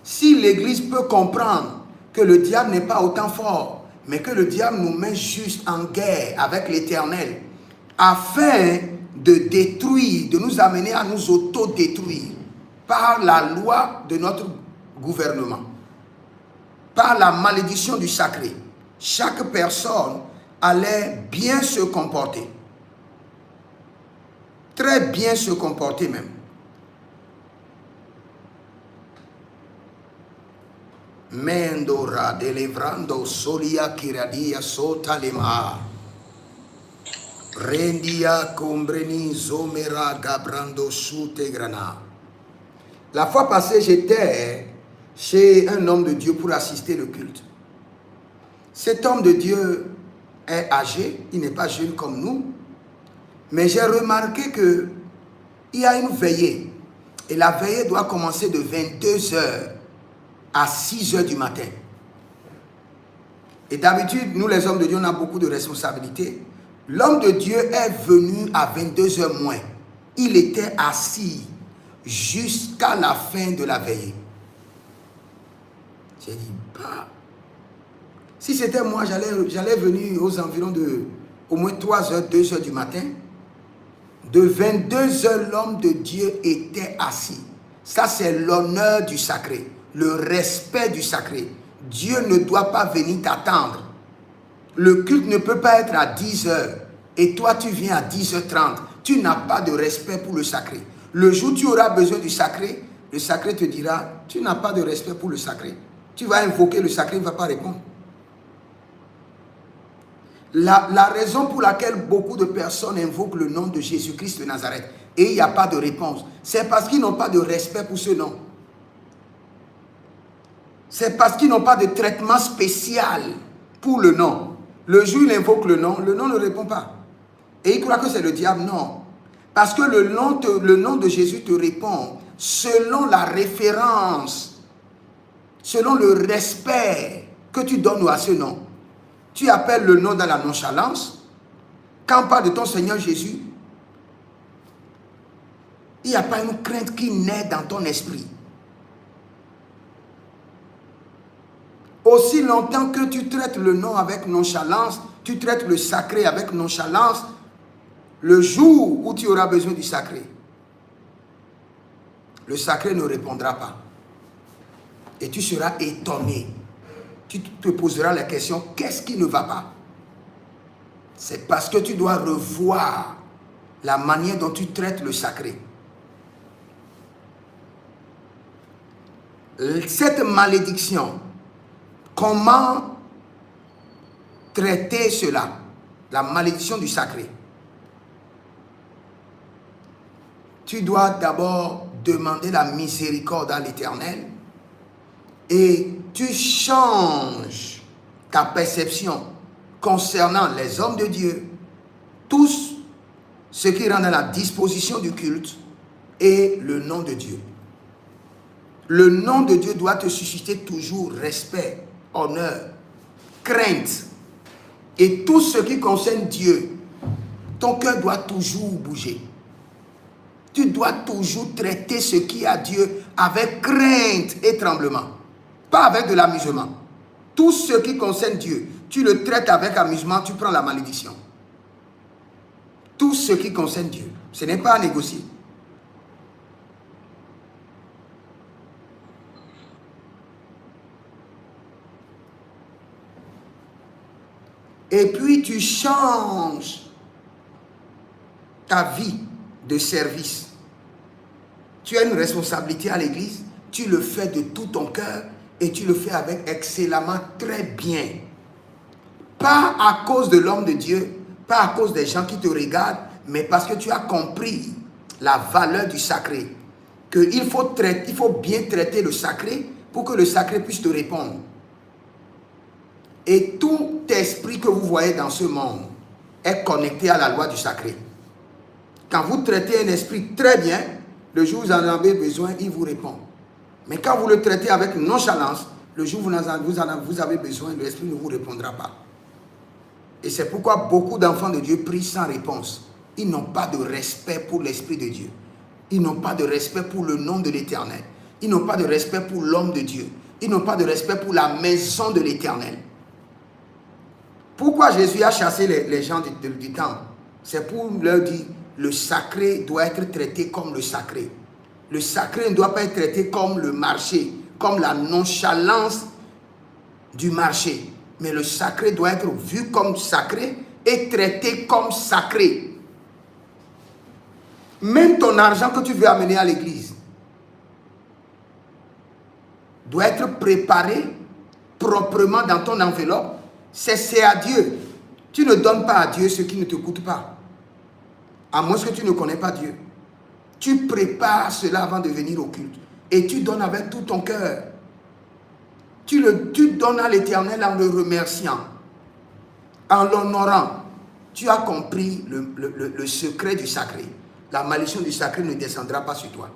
Si l'Église peut comprendre que le diable n'est pas autant fort, mais que le diable nous met juste en guerre avec l'Éternel, afin de détruire, de nous amener à nous autodétruire par la loi de notre gouvernement, par la malédiction du sacré. Chaque personne allait bien se comporter. Très bien se comporter même. Mendora delivrando solia kiradia sota lema. Rendia combreni zomera gabrando sute grana. La fois passée, j'étais chez un homme de Dieu pour assister le culte. Cet homme de Dieu est âgé, il n'est pas jeune comme nous, mais j'ai remarqué qu'il y a une veillée, et la veillée doit commencer de 22h à 6h du matin. Et d'habitude, nous les hommes de Dieu, on a beaucoup de responsabilités. L'homme de Dieu est venu à 22h moins. Il était assis jusqu'à la fin de la veillée. J'ai dit, bah, si c'était moi, j'allais venir aux environs de au moins 3h, 2h du matin. De 22h, l'homme de Dieu était assis. Ça, c'est l'honneur du sacré, le respect du sacré. Dieu ne doit pas venir t'attendre. Le culte ne peut pas être à 10h et toi, tu viens à 10h30. Tu n'as pas de respect pour le sacré. Le jour où tu auras besoin du sacré, le sacré te dira, tu n'as pas de respect pour le sacré. Tu vas invoquer le sacré, il ne va pas répondre. La raison pour laquelle beaucoup de personnes invoquent le nom de Jésus-Christ de Nazareth et il n'y a pas de réponse, c'est parce qu'ils n'ont pas de respect pour ce nom. C'est parce qu'ils n'ont pas de traitement spécial pour le nom. Le jour où il invoque le nom ne répond pas. Et il croit que c'est le diable. Non. Parce que le nom de Jésus te répond selon la référence, selon le respect que tu donnes à ce nom. Tu appelles le nom dans la nonchalance. Quand on parle de ton Seigneur Jésus, il n'y a pas une crainte qui naît dans ton esprit. Aussi longtemps que tu traites le nom avec nonchalance, tu traites le sacré avec nonchalance, le jour où tu auras besoin du sacré, le sacré ne répondra pas. Et tu seras étonné. Tu te poseras la question, qu'est-ce qui ne va pas? C'est parce que tu dois revoir la manière dont tu traites le sacré. Cette malédiction, comment traiter cela? La malédiction du sacré. Tu dois d'abord demander la miséricorde à l'Éternel et tu changes ta perception concernant les hommes de Dieu, tous ceux qui rendent à la disposition du culte et le nom de Dieu. Le nom de Dieu doit te susciter toujours respect, honneur, crainte. Et tout ce qui concerne Dieu, ton cœur doit toujours bouger. Tu dois toujours traiter ce qui a Dieu avec crainte et tremblement. Pas avec de l'amusement. Tout ce qui concerne Dieu, tu le traites avec amusement, tu prends la malédiction. Tout ce qui concerne Dieu, ce n'est pas à négocier. Et puis tu changes ta vie de service. Tu as une responsabilité à l'église, tu le fais de tout ton cœur et tu le fais avec excellemment, très bien. Pas à cause de l'homme de Dieu, pas à cause des gens qui te regardent, mais parce que tu as compris la valeur du sacré. Qu'il faut bien traiter le sacré pour que le sacré puisse te répondre. Et tout esprit que vous voyez dans ce monde est connecté à la loi du sacré. Quand vous traitez un esprit très bien, le jour où vous en avez besoin, il vous répond. Mais quand vous le traitez avec nonchalance, le jour où vous avez besoin, l'esprit ne vous répondra pas. Et c'est pourquoi beaucoup d'enfants de Dieu prient sans réponse. Ils n'ont pas de respect pour l'Esprit de Dieu. Ils n'ont pas de respect pour le nom de l'Éternel. Ils n'ont pas de respect pour l'homme de Dieu. Ils n'ont pas de respect pour la maison de l'Éternel. Pourquoi Jésus a chassé les gens du temple? C'est pour leur dire, le sacré doit être traité comme le sacré. Le sacré ne doit pas être traité comme le marché, comme la nonchalance du marché. Mais le sacré doit être vu comme sacré et traité comme sacré. Même ton argent que tu veux amener à l'église doit être préparé proprement dans ton enveloppe. C'est à Dieu. Tu ne donnes pas à Dieu ce qui ne te coûte pas. À moins que tu ne connais pas Dieu. Tu prépares cela avant de venir au culte. Et tu donnes avec tout ton cœur. Tu donnes à l'Éternel en le remerciant. En l'honorant. Tu as compris le secret du sacré. La malédiction du sacré ne descendra pas sur toi.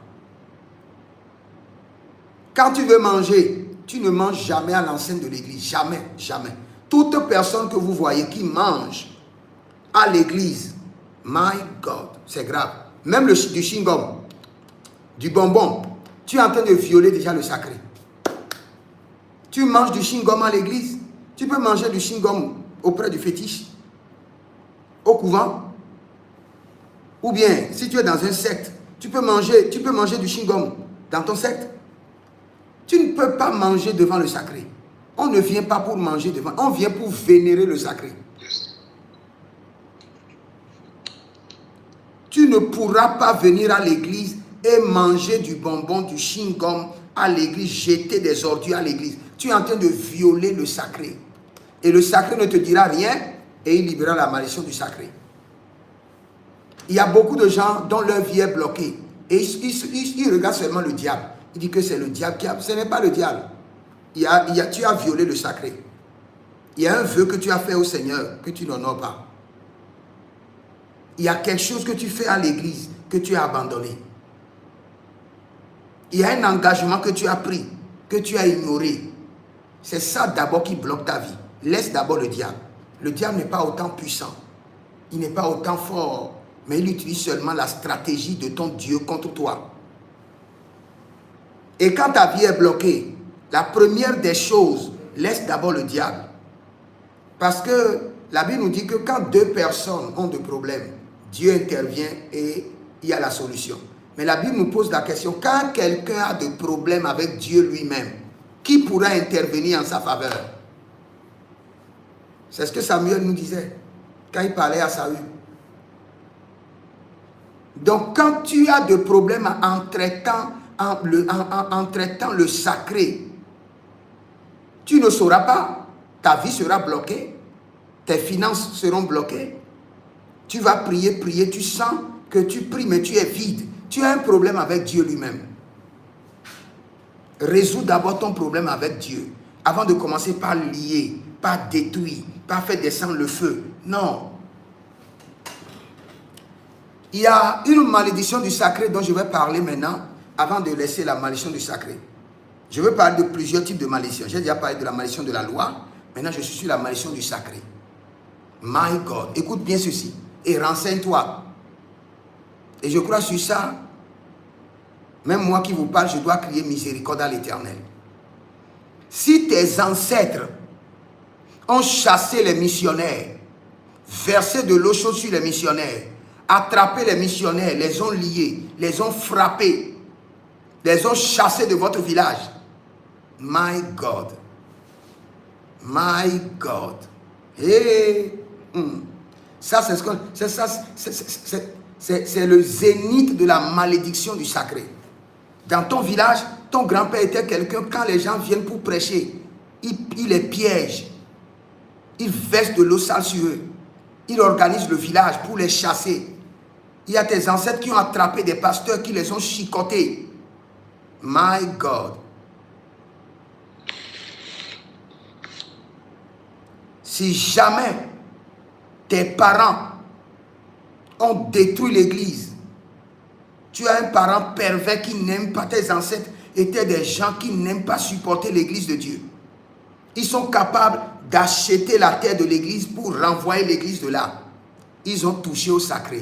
Quand tu veux manger, tu ne manges jamais à l'enceinte de l'église. Jamais, jamais. Toute personne que vous voyez qui mange à l'église, my God, c'est grave. Même du chewing-gum, du bonbon, tu es en train de violer déjà le sacré. Tu manges du chewing-gum à l'église, tu peux manger du chewing-gum auprès du fétiche, au couvent. Ou bien, si tu es dans un secte, tu peux manger du chewing-gum dans ton secte. Tu ne peux pas manger devant le sacré. On ne vient pas pour manger devant, on vient pour vénérer le sacré. Tu ne pourras pas venir à l'église et manger du bonbon, du chewing-gum à l'église, jeter des ordures à l'église. Tu es en train de violer le sacré. Et le sacré ne te dira rien et il libérera la malédiction du sacré. Il y a beaucoup de gens dont leur vie est bloquée. Et ils regardent seulement le diable. Ils disent que c'est le diable qui a... Ce n'est pas le diable. Tu as violé le sacré. Il y a un vœu que tu as fait au Seigneur que tu n'honores pas. il y a quelque chose que tu fais à l'église que tu as abandonné. Il y a un engagement que tu as pris, que tu as ignoré. C'est ça d'abord qui bloque ta vie. Laisse d'abord le diable. Le diable n'est pas autant puissant. Il n'est pas autant fort. Mais il utilise seulement la stratégie de ton Dieu contre toi. Et quand ta vie est bloquée, la première des choses, laisse d'abord le diable. Parce que la Bible nous dit que quand deux personnes ont des problèmes, Dieu intervient et il y a la solution. Mais la Bible nous pose la question, quand quelqu'un a des problèmes avec Dieu lui-même, qui pourra intervenir en sa faveur? C'est ce que Samuel nous disait quand il parlait à Saül. Donc quand tu as des problèmes en traitant le sacré, tu ne sauras pas. Ta vie sera bloquée. Tes finances seront bloquées. Tu vas prier, tu sens que tu pries, mais tu es vide. Tu as un problème avec Dieu lui-même. Résous d'abord ton problème avec Dieu, avant de commencer par lier, par détruire, par faire descendre le feu. Non. Il y a une malédiction du sacré dont je vais parler maintenant, avant de laisser la malédiction du sacré. Je veux parler de plusieurs types de malédictions. J'ai déjà parlé de la malédiction de la loi. Maintenant, je suis sur la malédiction du sacré. My God, écoute bien ceci et renseigne-toi. Et je crois sur ça, même moi qui vous parle, je dois crier miséricorde à l'Éternel. Si tes ancêtres ont chassé les missionnaires, versé de l'eau chaude sur les missionnaires, attrapé les missionnaires, les ont liés, les ont frappés, les ont chassés de votre village, my God, my God. Hey. Ça, c'est le zénith de la malédiction du sacré. Dans ton village, ton grand-père était quelqu'un, quand les gens viennent pour prêcher, il les piège. Il verse de l'eau sale sur eux. Il organise le village pour les chasser. Il y a tes ancêtres qui ont attrapé des pasteurs, qui les ont chicotés. My God. Si jamais tes parents ont détruit l'église, tu as un parent pervers qui n'aime pas, tes ancêtres étaient des gens qui n'aiment pas supporter l'église de Dieu. Ils sont capables d'acheter la terre de l'église pour renvoyer l'église de là. Ils ont touché au sacré.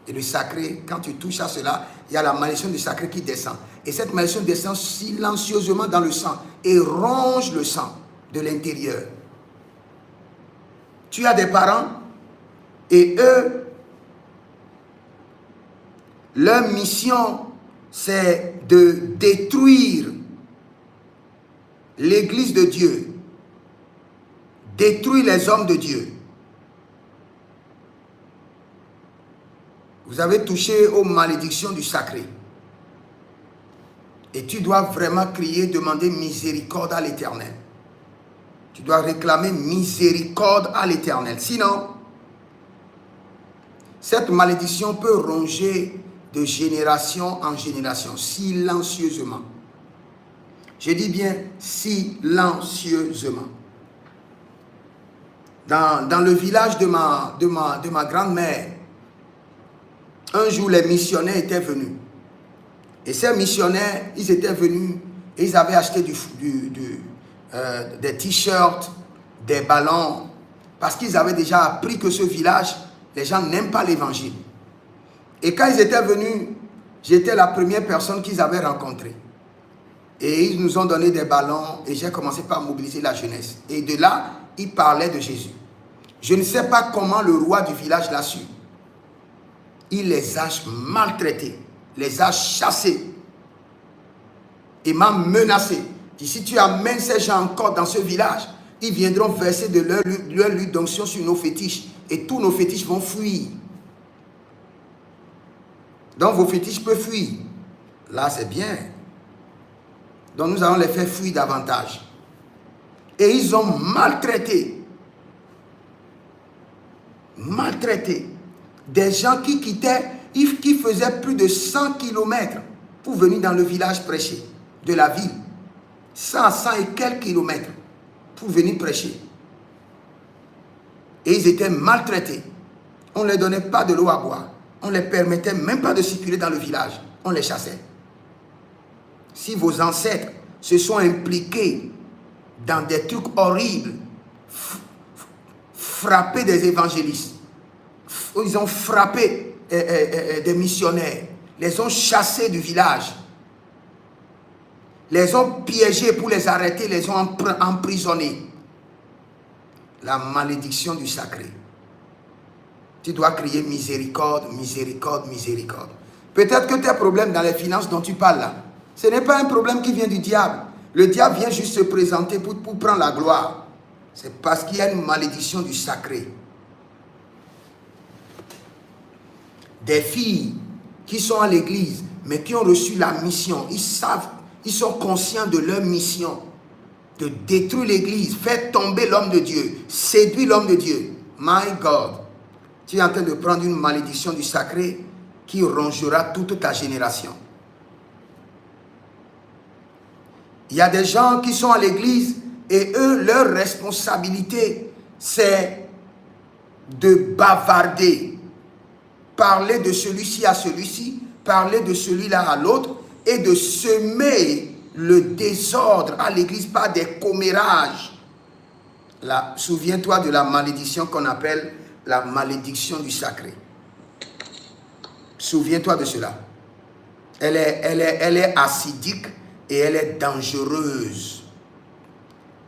Et le sacré, quand tu touches à cela, il y a la malédiction du sacré qui descend. Et cette malédiction descend silencieusement dans le sang et ronge le sang de l'intérieur. Tu as des parents et eux, leur mission, c'est de détruire l'église de Dieu, détruire les hommes de Dieu. Vous avez touché aux malédictions du sacré. Et tu dois vraiment crier, demander miséricorde à l'Éternel. Tu dois réclamer miséricorde à l'Éternel. Sinon, cette malédiction peut ronger de génération en génération, silencieusement. Je dis bien silencieusement. Dans le village de ma grand-mère, un jour les missionnaires étaient venus. Et ces missionnaires, ils étaient venus et ils avaient acheté des t-shirts, des ballons, parce qu'ils avaient déjà appris que ce village, les gens n'aiment pas l'évangile. Et quand ils étaient venus, j'étais la première personne qu'ils avaient rencontrée. Et ils nous ont donné des ballons et j'ai commencé par mobiliser la jeunesse. Et de là, ils parlaient de Jésus. Je ne sais pas comment le roi du village l'a su. Il les a maltraités, les a chassés et m'a menacé. Si tu amènes ces gens encore dans ce village, ils viendront verser de leur huile d'onction sur nos fétiches et tous nos fétiches vont fuir. Donc vos fétiches peuvent fuir. Là c'est bien. Donc nous allons les faire fuir davantage. Et ils ont maltraité des gens qui quittaient, qui faisaient plus de 100 km pour venir dans le village prêcher de la ville. 100 et quelques kilomètres pour venir prêcher. Et ils étaient maltraités. On ne leur donnait pas de l'eau à boire. On ne les permettait même pas de circuler dans le village. On les chassait. Si vos ancêtres se sont impliqués dans des trucs horribles, frappé des évangélistes, ils ont frappé des missionnaires, les ont chassés du village, les ont piégés pour les arrêter, les ont emprisonnés. La malédiction du sacré. Tu dois crier miséricorde, miséricorde, miséricorde. Peut-être que tes problèmes dans les finances dont tu parles là, ce n'est pas un problème qui vient du diable. Le diable vient juste se présenter pour prendre la gloire. C'est parce qu'il y a une malédiction du sacré. Des filles qui sont à l'église, mais qui ont reçu la mission, ils savent, ils sont conscients de leur mission, de détruire l'église, faire tomber l'homme de Dieu, séduire l'homme de Dieu. My God, tu es en train de prendre une malédiction du sacré qui rongera toute ta génération. Il y a des gens qui sont à l'église et eux, leur responsabilité, c'est de bavarder, parler de celui-ci à celui-ci, parler de celui-là à l'autre et de semer le désordre à l'église par des commérages. Souviens-toi de la malédiction qu'on appelle la malédiction du sacré. Souviens-toi de cela. Elle est acidique et elle est dangereuse.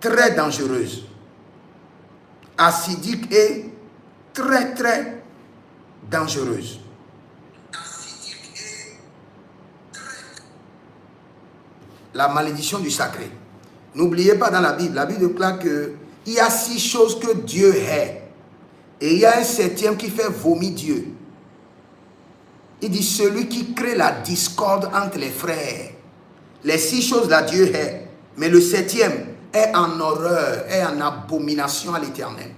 Très dangereuse. Acidique et très très dangereuse. La malédiction du sacré. N'oubliez pas dans la Bible déclare qu'il y a 6 choses que Dieu hait. Et il y a un 7e qui fait vomir Dieu. Il dit celui qui crée la discorde entre les frères. Les 6 choses là Dieu hait. Mais le 7e est en horreur, est en abomination à l'Éternel.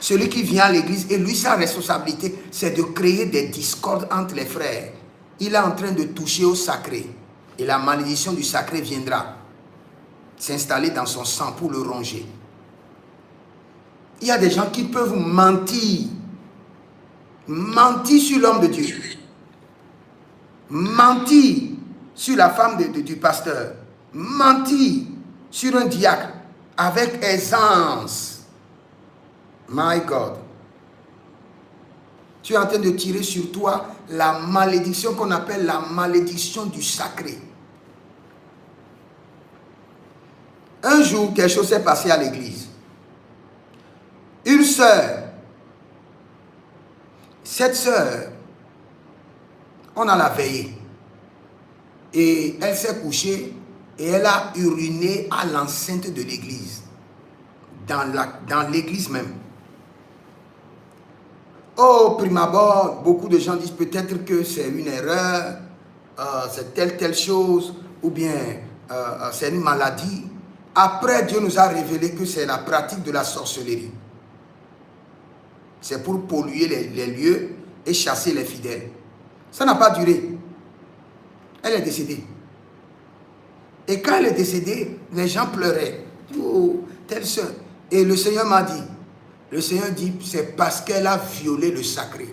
Celui qui vient à l'église, et lui sa responsabilité, c'est de créer des discordes entre les frères. Il est en train de toucher au sacré. Et la malédiction du sacré viendra s'installer dans son sang pour le ronger. Il y a des gens qui peuvent mentir. Mentir sur l'homme de Dieu. Mentir sur la femme du pasteur. Mentir sur un diacre avec aisance. My God. Tu es en train de tirer sur toi la malédiction qu'on appelle la malédiction du sacré. Un jour, quelque chose s'est passé à l'église. Une sœur, cette sœur, on a la veillée. Et elle s'est couchée et elle a uriné à l'enceinte de l'église. Dans l'église même. Au prime abord, beaucoup de gens disent peut-être que c'est une erreur, c'est telle chose, ou bien c'est une maladie. Après, Dieu nous a révélé que c'est la pratique de la sorcellerie. C'est pour polluer les lieux et chasser les fidèles. Ça n'a pas duré. Elle est décédée. Et quand elle est décédée, les gens pleuraient. Oh, telle soeur. Et le Seigneur m'a dit, c'est parce qu'elle a violé le sacré.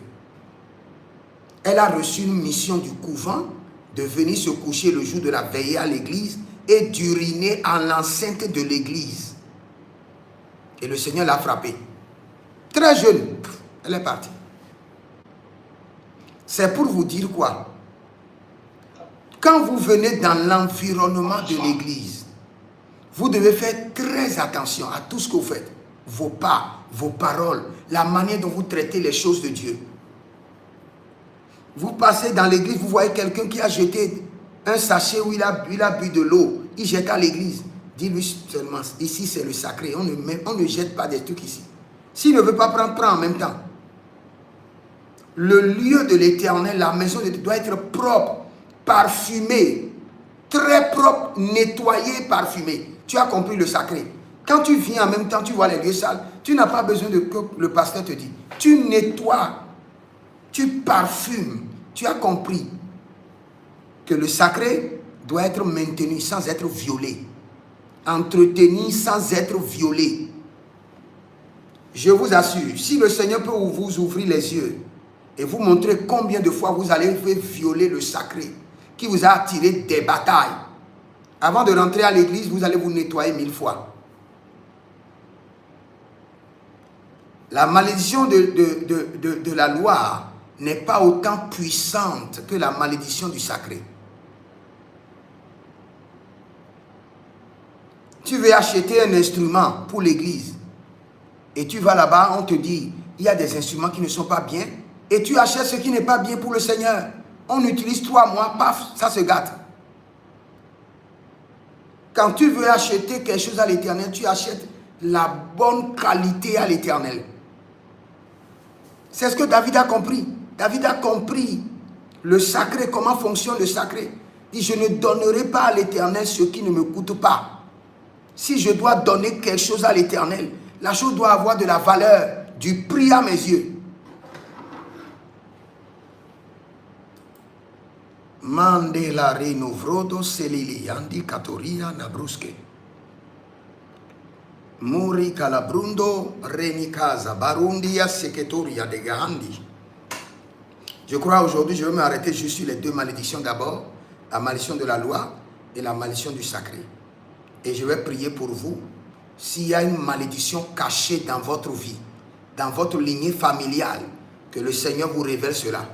Elle a reçu une mission du couvent de venir se coucher le jour de la veillée à l'église et d'uriner en l'enceinte de l'église. Et le Seigneur l'a frappée. Très jeune, elle est partie. C'est pour vous dire quoi? Quand vous venez dans l'environnement de l'église, vous devez faire très attention à tout ce que vous faites. Vos pas, vos paroles, la manière dont vous traitez les choses de Dieu. Vous passez dans l'église, vous voyez quelqu'un qui a jeté un sachet où il a bu de l'eau. Il jette à l'église. Dis-lui seulement, ici c'est le sacré. On ne jette pas des trucs ici. S'il ne veut pas prendre, prends en même temps. Le lieu de l'Éternel, la maison de Dieu doit être propre, parfumé, très propre, nettoyé, parfumé. Tu as compris le sacré. Quand tu viens en même temps, tu vois les lieux sales, tu n'as pas besoin de que le pasteur te dise. Tu nettoies, tu parfumes. Tu as compris que le sacré doit être maintenu sans être violé. Entretenu sans être violé. Je vous assure, si le Seigneur peut vous ouvrir les yeux et vous montrer combien de fois vous allez violer le sacré qui vous a attiré des batailles, avant de rentrer à l'église, vous allez vous nettoyer 1000 fois. La malédiction de la loi n'est pas autant puissante que la malédiction du sacré. Tu veux acheter un instrument pour l'église et tu vas là-bas, on te dit, il y a des instruments qui ne sont pas bien et tu achètes ce qui n'est pas bien pour le Seigneur. On utilise 3 mois, paf, ça se gâte. Quand tu veux acheter quelque chose à l'Éternel, tu achètes la bonne qualité à l'Éternel. C'est ce que David a compris. David a compris le sacré, comment fonctionne le sacré. Il dit, je ne donnerai pas à l'Éternel ce qui ne me coûte pas. Si je dois donner quelque chose à l'Éternel, la chose doit avoir de la valeur, du prix à mes yeux. Mandela renovrodo selili andi katoria nabruske. Muri calabrundo reni casa barundia seketoria de gahandi. Je crois aujourd'hui, je vais m'arrêter juste sur les 2 malédictions d'abord, la malédiction de la loi et la malédiction du sacré. Et je vais prier pour vous. S'il y a une malédiction cachée dans votre vie, dans votre lignée familiale, que le Seigneur vous révèle cela.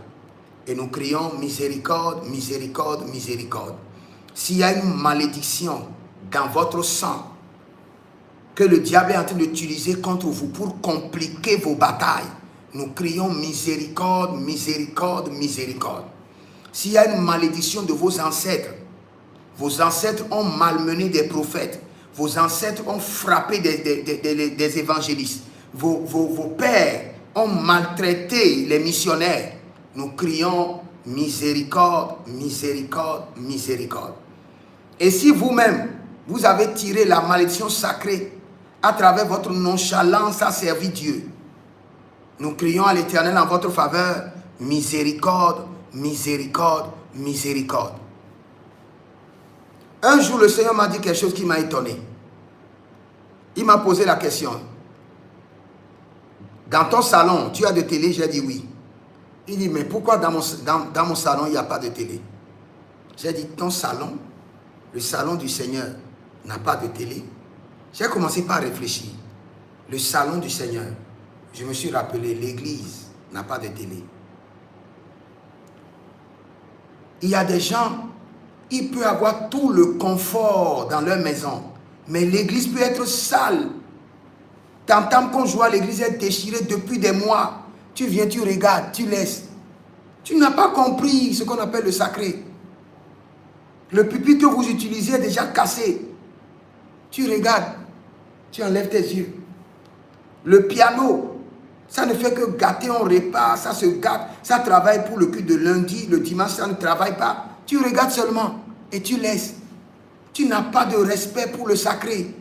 Et nous crions miséricorde, miséricorde, miséricorde. S'il y a une malédiction dans votre sang, que le diable est en train d'utiliser contre vous pour compliquer vos batailles, nous crions miséricorde, miséricorde, miséricorde. S'il y a une malédiction de vos ancêtres ont malmené des prophètes, vos ancêtres ont frappé des évangélistes, vos pères ont maltraité les missionnaires, nous crions miséricorde, miséricorde, miséricorde. Et si vous-même, vous avez tiré la malédiction sacrée à travers votre nonchalance à servir Dieu, nous crions à l'Éternel en votre faveur, miséricorde, miséricorde, miséricorde. Un jour, le Seigneur m'a dit quelque chose qui m'a étonné. Il m'a posé la question. Dans ton salon, tu as de télé? J'ai dit oui. Il dit, mais pourquoi dans mon salon, il n'y a pas de télé? J'ai dit, ton salon, le salon du Seigneur, n'a pas de télé? J'ai commencé par réfléchir. Le salon du Seigneur, je me suis rappelé, l'église n'a pas de télé. Il y a des gens, ils peuvent avoir tout le confort dans leur maison, mais l'église peut être sale. T'entends qu'on joue à l'église est déchirée depuis des mois. Tu viens, tu regardes, tu laisses. Tu n'as pas compris ce qu'on appelle le sacré. Le pupitre que vous utilisez est déjà cassé. Tu regardes, tu enlèves tes yeux. Le piano, ça ne fait que gâter, on répare, ça se gâte. Ça travaille pour le culte de lundi, le dimanche, ça ne travaille pas. Tu regardes seulement et tu laisses. Tu n'as pas de respect pour le sacré.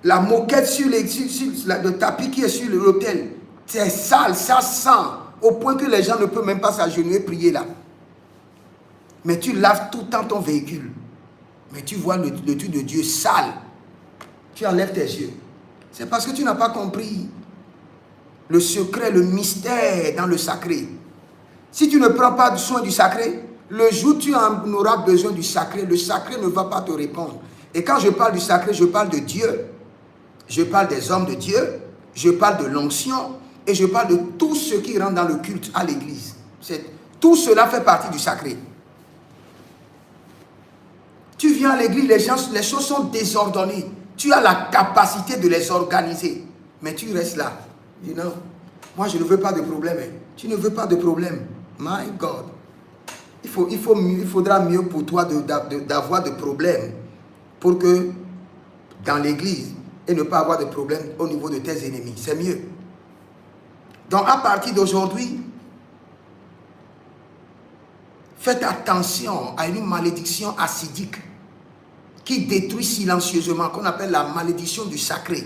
La moquette sur le tapis qui est sur l'autel, c'est sale, ça sent, au point que les gens ne peuvent même pas s'agenouiller et prier là. Mais tu laves tout le temps ton véhicule. Mais tu vois le truc de Dieu sale. Tu enlèves tes yeux. C'est parce que tu n'as pas compris le secret, le mystère dans le sacré. Si tu ne prends pas soin du sacré, le jour où tu en auras besoin du sacré, le sacré ne va pas te répondre. Et quand je parle du sacré, je parle de Dieu. Je parle des hommes de Dieu, je parle de l'onction et je parle de tout ce qui rentre dans le culte à l'église. Tout cela fait partie du sacré. Tu viens à l'église, les choses sont désordonnées. Tu as la capacité de les organiser. Mais tu restes là. Tu dis non, moi je ne veux pas de problème. Tu ne veux pas de problème. My God. Il faudra mieux pour toi d'avoir de problèmes pour que dans l'église, et ne pas avoir de problème au niveau de tes ennemis. C'est mieux. Donc, à partir d'aujourd'hui, faites attention à une malédiction acidique qui détruit silencieusement, qu'on appelle la malédiction du sacré.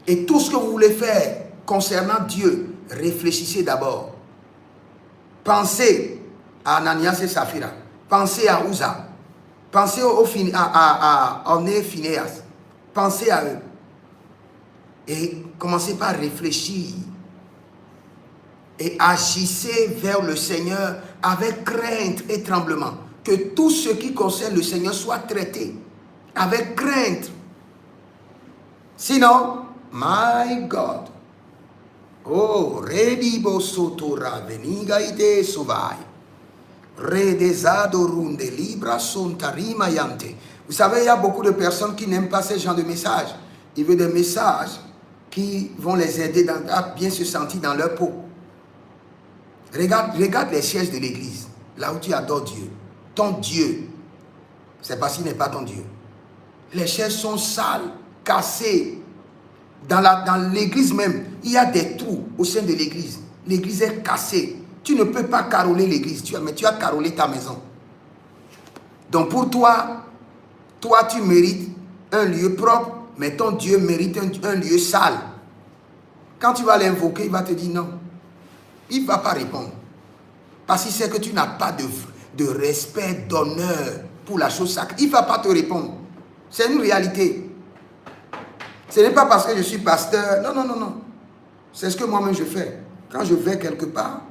Et tout ce que vous voulez faire concernant Dieu, réfléchissez d'abord. Pensez à Ananias et Saphira. Pensez à Uza. Pensez à Oné et Phinéas. Pensez à eux. Et commencez par réfléchir. Et agissez vers le Seigneur avec crainte et tremblement. Que tout ce qui concerne le Seigneur soit traité avec crainte. Sinon, my God. Oh, redibo sotora veniga ide sovai. Redesado runde libra sontarima yante. Vous savez, il y a beaucoup de personnes qui n'aiment pas ce genre de messages. Ils veulent des messages qui vont les aider à bien se sentir dans leur peau. Regarde les sièges de l'église, là où tu adores Dieu. Ton Dieu, c'est parce qu'il n'est pas ton Dieu. Les chaises sont sales, cassées. Dans l'église même, il y a des trous au sein de l'église. L'église est cassée. Tu ne peux pas caroler l'église, mais tu as carolé ta maison. Donc pour toi, tu mérites un lieu propre, mais ton Dieu mérite un lieu sale. Quand tu vas l'invoquer, il va te dire non. Il ne va pas répondre. Parce qu'il sait que tu n'as pas de respect, d'honneur pour la chose sacrée. Il ne va pas te répondre. C'est une réalité. Ce n'est pas parce que je suis pasteur. Non. C'est ce que moi-même je fais. Quand je vais quelque part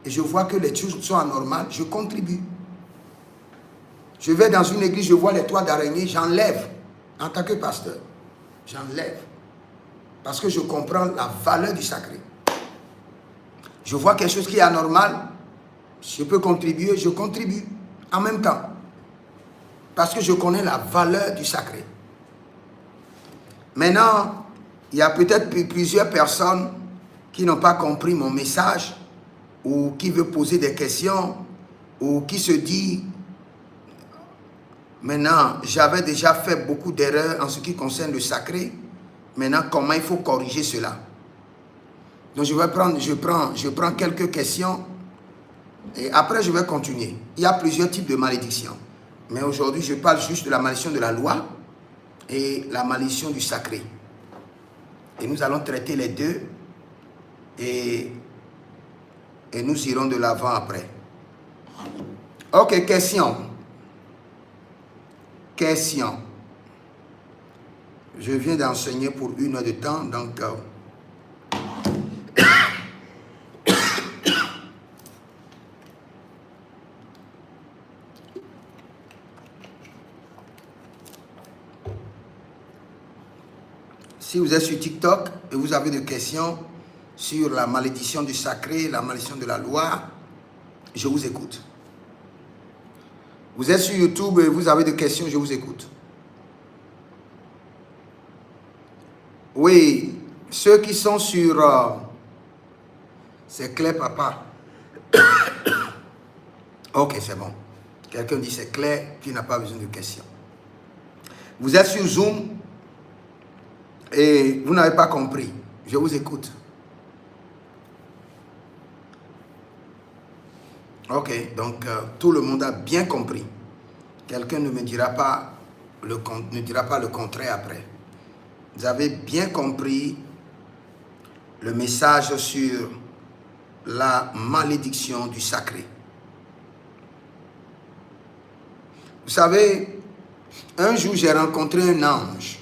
et je vois que les choses sont anormales, je contribue. Je vais dans une église, je vois les toits d'araignée, j'enlève. En tant que pasteur, j'enlève. Parce que je comprends la valeur du sacré. Je vois quelque chose qui est anormal, je peux contribuer, je contribue en même temps. Parce que je connais la valeur du sacré. Maintenant, il y a peut-être plusieurs personnes qui n'ont pas compris mon message ou qui veulent poser des questions ou qui se disent maintenant, j'avais déjà fait beaucoup d'erreurs en ce qui concerne le sacré. Maintenant, comment il faut corriger cela? Donc, je prends quelques questions et après, je vais continuer. Il y a plusieurs types de malédictions. Mais aujourd'hui, je parle juste de la malédiction de la loi et la malédiction du sacré. Et nous allons traiter les deux et nous irons de l'avant après. Ok, question. Je viens d'enseigner pour 1 heure de temps, donc... Si vous êtes sur TikTok et vous avez des questions sur la malédiction du sacré, la malédiction de la loi, je vous écoute. Vous êtes sur YouTube et vous avez des questions, je vous écoute. Oui, ceux qui sont sur... c'est clair, papa. Ok, c'est bon. Quelqu'un dit c'est clair, qui n'a pas besoin de questions. Vous êtes sur Zoom et vous n'avez pas compris. Je vous écoute. Ok, donc tout le monde a bien compris. Quelqu'un ne me dira pas le contraire après. Vous avez bien compris le message sur la malédiction du sacré. Vous savez, un jour j'ai rencontré un ange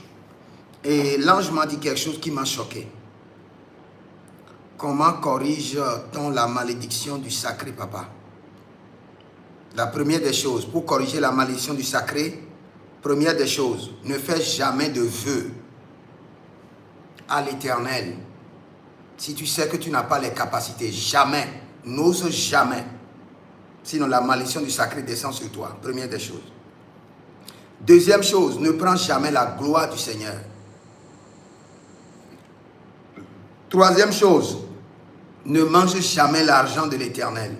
et l'ange m'a dit quelque chose qui m'a choqué. Comment corrige-t-on la malédiction du sacré, papa? La première des choses, pour corriger la malédiction du sacré, première des choses, ne fais jamais de vœux à l'Éternel. Si tu sais que tu n'as pas les capacités, jamais, n'ose jamais. Sinon la malédiction du sacré descend sur toi, première des choses. Deuxième chose, ne prends jamais la gloire du Seigneur. Troisième chose, ne mange jamais l'argent de l'Éternel.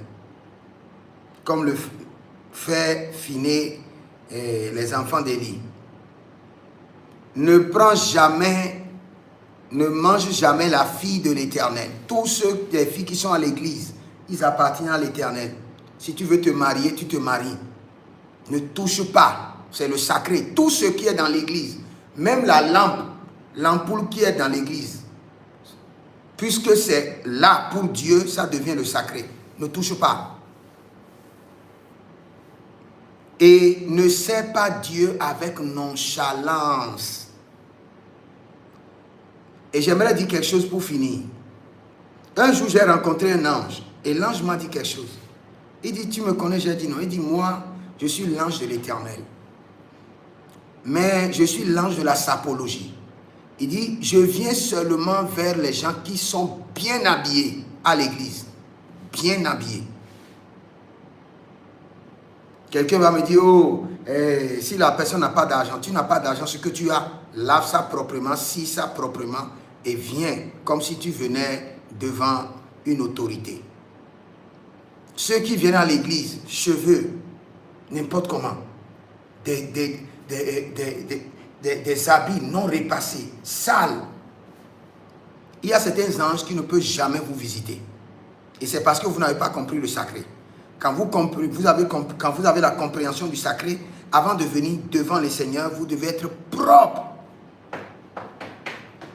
Comme le fait Finé et les enfants d'Élie. Ne mange jamais la fille de l'Éternel. Tous les filles qui sont à l'église, ils appartiennent à l'Éternel. Si tu veux te marier, tu te maries. Ne touche pas. C'est le sacré. Tout ce qui est dans l'église, même la lampe, l'ampoule qui est dans l'église, puisque c'est là pour Dieu, ça devient le sacré. Ne touche pas. Et ne sers pas Dieu avec nonchalance. Et j'aimerais dire quelque chose pour finir. Un jour, j'ai rencontré un ange. Et l'ange m'a dit quelque chose. Il dit, tu me connais? J'ai dit non. Il dit, moi, je suis l'ange de l'Éternel. Mais je suis l'ange de la sapologie. Il dit, je viens seulement vers les gens qui sont bien habillés à l'église. Bien habillés. Quelqu'un va me dire, oh, si la personne n'a pas d'argent, tu n'as pas d'argent, ce que tu as, lave ça proprement, scie ça proprement et viens comme si tu venais devant une autorité. Ceux qui viennent à l'église, cheveux, n'importe comment, des habits non repassés, sales. Il y a certains anges qui ne peuvent jamais vous visiter. Et c'est parce que vous n'avez pas compris le sacré. Quand vous avez la compréhension du sacré, avant de venir devant le Seigneur, vous devez être propre.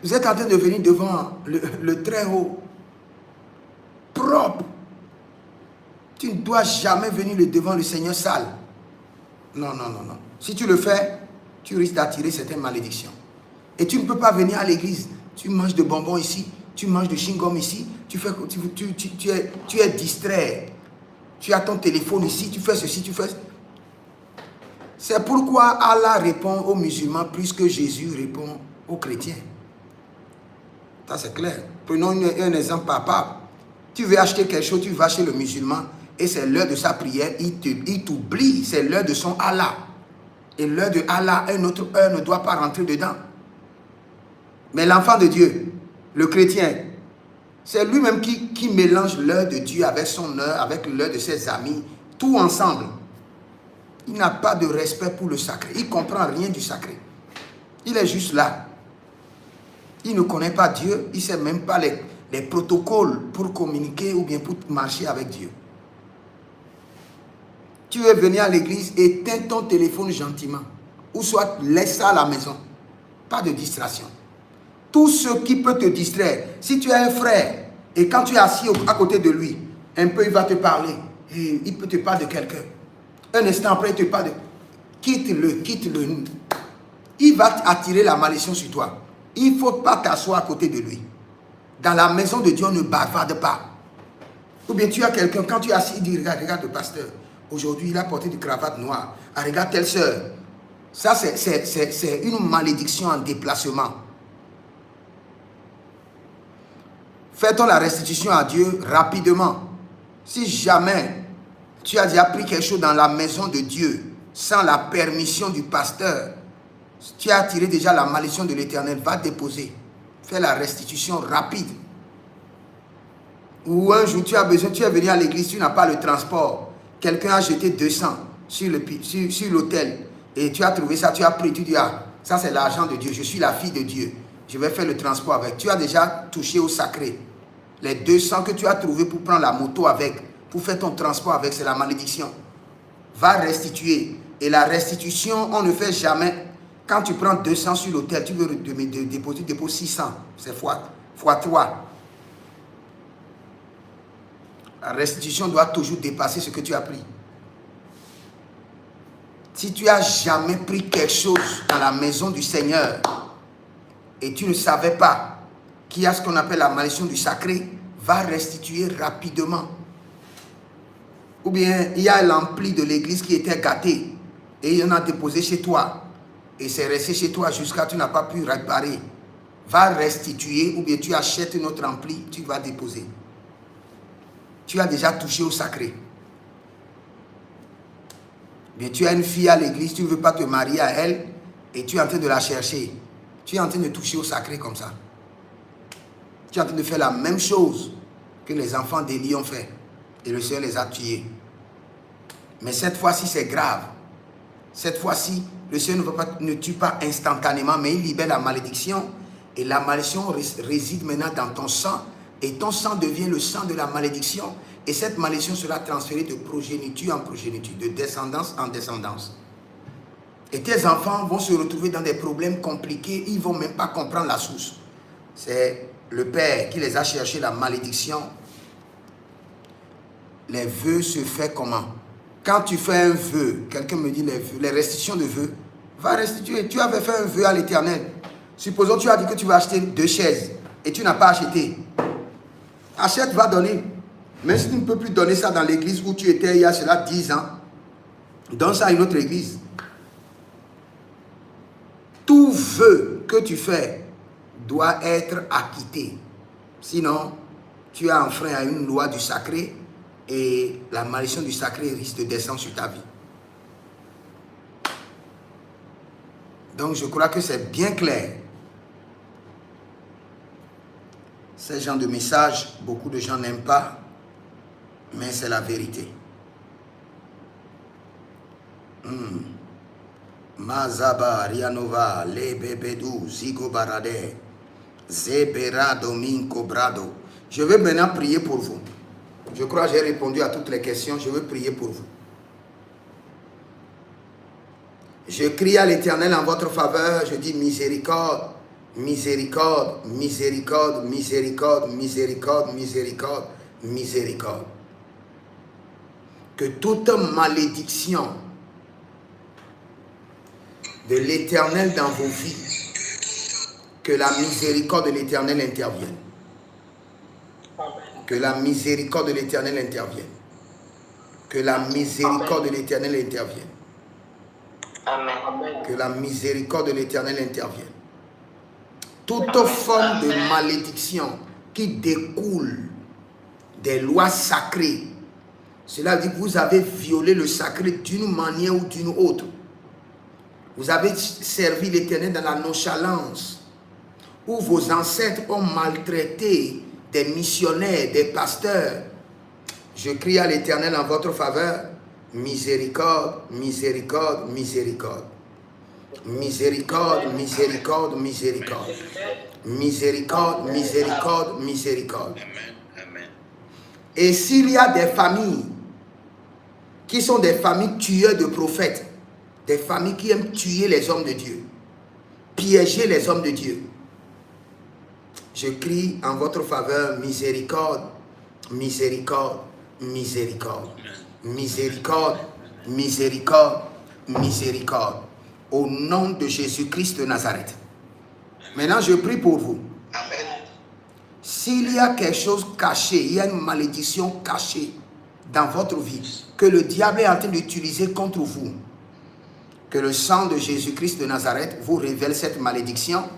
Vous êtes en train de venir devant le Très-Haut. Propre. Tu ne dois jamais venir devant le Seigneur sale. Non, non, non, non. Si tu le fais, tu risques d'attirer certaines malédictions. Et tu ne peux pas venir à l'église. Tu manges de bonbons ici, tu manges de chewing-gum ici, tu es distrait. Tu as ton téléphone ici, tu fais ceci, tu fais... C'est pourquoi Allah répond aux musulmans plus que Jésus répond aux chrétiens. Ça c'est clair. Prenons un exemple par part. Tu veux acheter quelque chose, tu vas chez le musulman et c'est l'heure de sa prière, il t'oublie, c'est l'heure de son Allah. Et l'heure de Allah, une autre heure ne doit pas rentrer dedans. Mais l'enfant de Dieu, le chrétien, c'est lui-même qui mélange l'heure de Dieu avec son heure, avec l'heure de ses amis, tout ensemble. Il n'a pas de respect pour le sacré. Il ne comprend rien du sacré. Il est juste là. Il ne connaît pas Dieu. Il ne sait même pas les protocoles pour communiquer ou bien pour marcher avec Dieu. Tu veux venir à l'église, éteins ton téléphone gentiment. Ou soit laisse ça à la maison. Pas de distraction. Tout ce qui peut te distraire. Si tu as un frère et quand tu es assis à côté de lui, un peu il va te parler. Et il peut te parler de quelqu'un. Un instant après, il te parle de... Quitte-le. Il va attirer la malédiction sur toi. Il ne faut pas t'asseoir à côté de lui. Dans la maison de Dieu, on ne bavarde pas. Ou bien tu as quelqu'un, quand tu es assis, il dit, regarde le pasteur. Aujourd'hui, il a porté du cravate noire. Ah, regarde telle sœur. Ça, c'est une malédiction en déplacement. Fais-toi la restitution à Dieu rapidement. Si jamais tu as déjà pris quelque chose dans la maison de Dieu sans la permission du pasteur, tu as attiré déjà la malédiction de l'Éternel, va déposer. Fais la restitution rapide. Ou un jour tu as besoin, tu es venu à l'église, tu n'as pas le transport. Quelqu'un a jeté 200 sur l'autel et tu as trouvé ça, tu as pris, tu dis, ah, ça c'est l'argent de Dieu, je suis la fille de Dieu, je vais faire le transport avec. Tu as déjà touché au sacré. Les 200 que tu as trouvé pour prendre la moto avec, pour faire ton transport avec, c'est la malédiction. Va restituer. Et la restitution, on ne fait jamais. Quand tu prends 200 sur l'autel, tu veux déposer 600. C'est fois 3. La restitution doit toujours dépasser ce que tu as pris. Si tu n'as jamais pris quelque chose dans la maison du Seigneur et tu ne savais pas qu'il y a ce qu'on appelle la malédiction du sacré, va restituer rapidement. Ou bien il y a l'ampli de l'église qui était gâté et il en a déposé chez toi et c'est resté chez toi jusqu'à tu n'as pas pu réparer. Va restituer ou bien tu achètes une autre ampli, tu vas déposer. Tu as déjà touché au sacré. Bien, tu as une fille à l'église, tu ne veux pas te marier à elle et tu es en train de la chercher. Tu es en train de toucher au sacré comme ça. Tu es en train de faire la même chose que les enfants d'Élie ont fait. Et le Seigneur les a tués. Mais cette fois-ci, c'est grave. Cette fois-ci, le Seigneur ne tue pas instantanément, mais il libère la malédiction. Et la malédiction réside maintenant dans ton sang. Et ton sang devient le sang de la malédiction. Et cette malédiction sera transférée de progéniture en progéniture, de descendance en descendance. Et tes enfants vont se retrouver dans des problèmes compliqués. Ils ne vont même pas comprendre la source. C'est le Père qui les a cherchés, la malédiction. Les vœux se font comment? Quand tu fais un vœu, quelqu'un me dit les restitutions de vœux, va restituer. Tu avais fait un vœu à l'Éternel. Supposons que tu as dit que tu vas acheter 2 chaises et tu n'as pas acheté. Achète, va donner. Mais si tu ne peux plus donner ça dans l'église où tu étais il y a cela 10 ans, donne ça à une autre église. Tout vœu que tu fais doit être acquitté. Sinon, tu as enfreint à une loi du sacré et la malédiction du sacré risque de descendre sur ta vie. Donc, je crois que c'est bien clair. Ces genres de messages, beaucoup de gens n'aiment pas, mais c'est la vérité. Mazaba, Rianova, Lebebedou, Zigo Barade, Zebera, Domingo Brado. Je veux maintenant prier pour vous. Je crois que j'ai répondu à toutes les questions. Je veux prier pour vous. Je crie à l'Éternel en votre faveur. Je dis miséricorde, miséricorde, miséricorde, miséricorde, miséricorde, miséricorde, miséricorde. Que toute malédiction de l'Éternel dans vos vies, que la miséricorde de l'Éternel intervienne. Que la miséricorde de l'Éternel intervienne. Que la miséricorde de l'Éternel intervienne. Amen. Que la miséricorde de l'Éternel intervienne. Toute forme de malédiction qui découle des lois sacrées, cela dit que vous avez violé le sacré d'une manière ou d'une autre. Vous avez servi l'Éternel dans la nonchalance, où vos ancêtres ont maltraité des missionnaires, des pasteurs. Je crie à l'Éternel en votre faveur. Miséricorde, miséricorde, miséricorde. Miséricorde, miséricorde, miséricorde. Miséricorde, miséricorde, miséricorde. Et s'il y a des familles qui sont des familles tueurs de prophètes, des familles qui aiment tuer les hommes de Dieu, piéger les hommes de Dieu, je crie en votre faveur, miséricorde, miséricorde, miséricorde, miséricorde, miséricorde, miséricorde, au nom de Jésus-Christ de Nazareth. Maintenant, je prie pour vous. Amen. S'il y a quelque chose caché, il y a une malédiction cachée dans votre vie, que le diable est en train d'utiliser contre vous, que le sang de Jésus-Christ de Nazareth vous révèle cette malédiction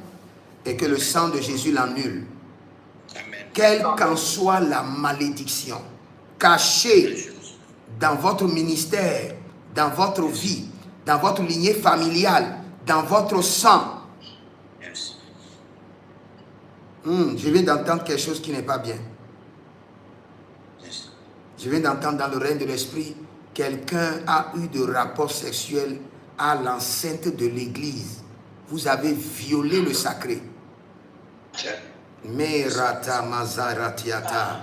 et que le sang de Jésus l'annule. Quelle qu'en soit la malédiction cachée dans votre ministère, dans votre vie, dans votre lignée familiale, dans votre sang. Je viens d'entendre quelque chose qui n'est pas bien. Je viens d'entendre dans le règne de l'esprit, quelqu'un a eu de rapports sexuels à l'enceinte de l'église. Vous avez violé le sacré. Merata mazaratiata.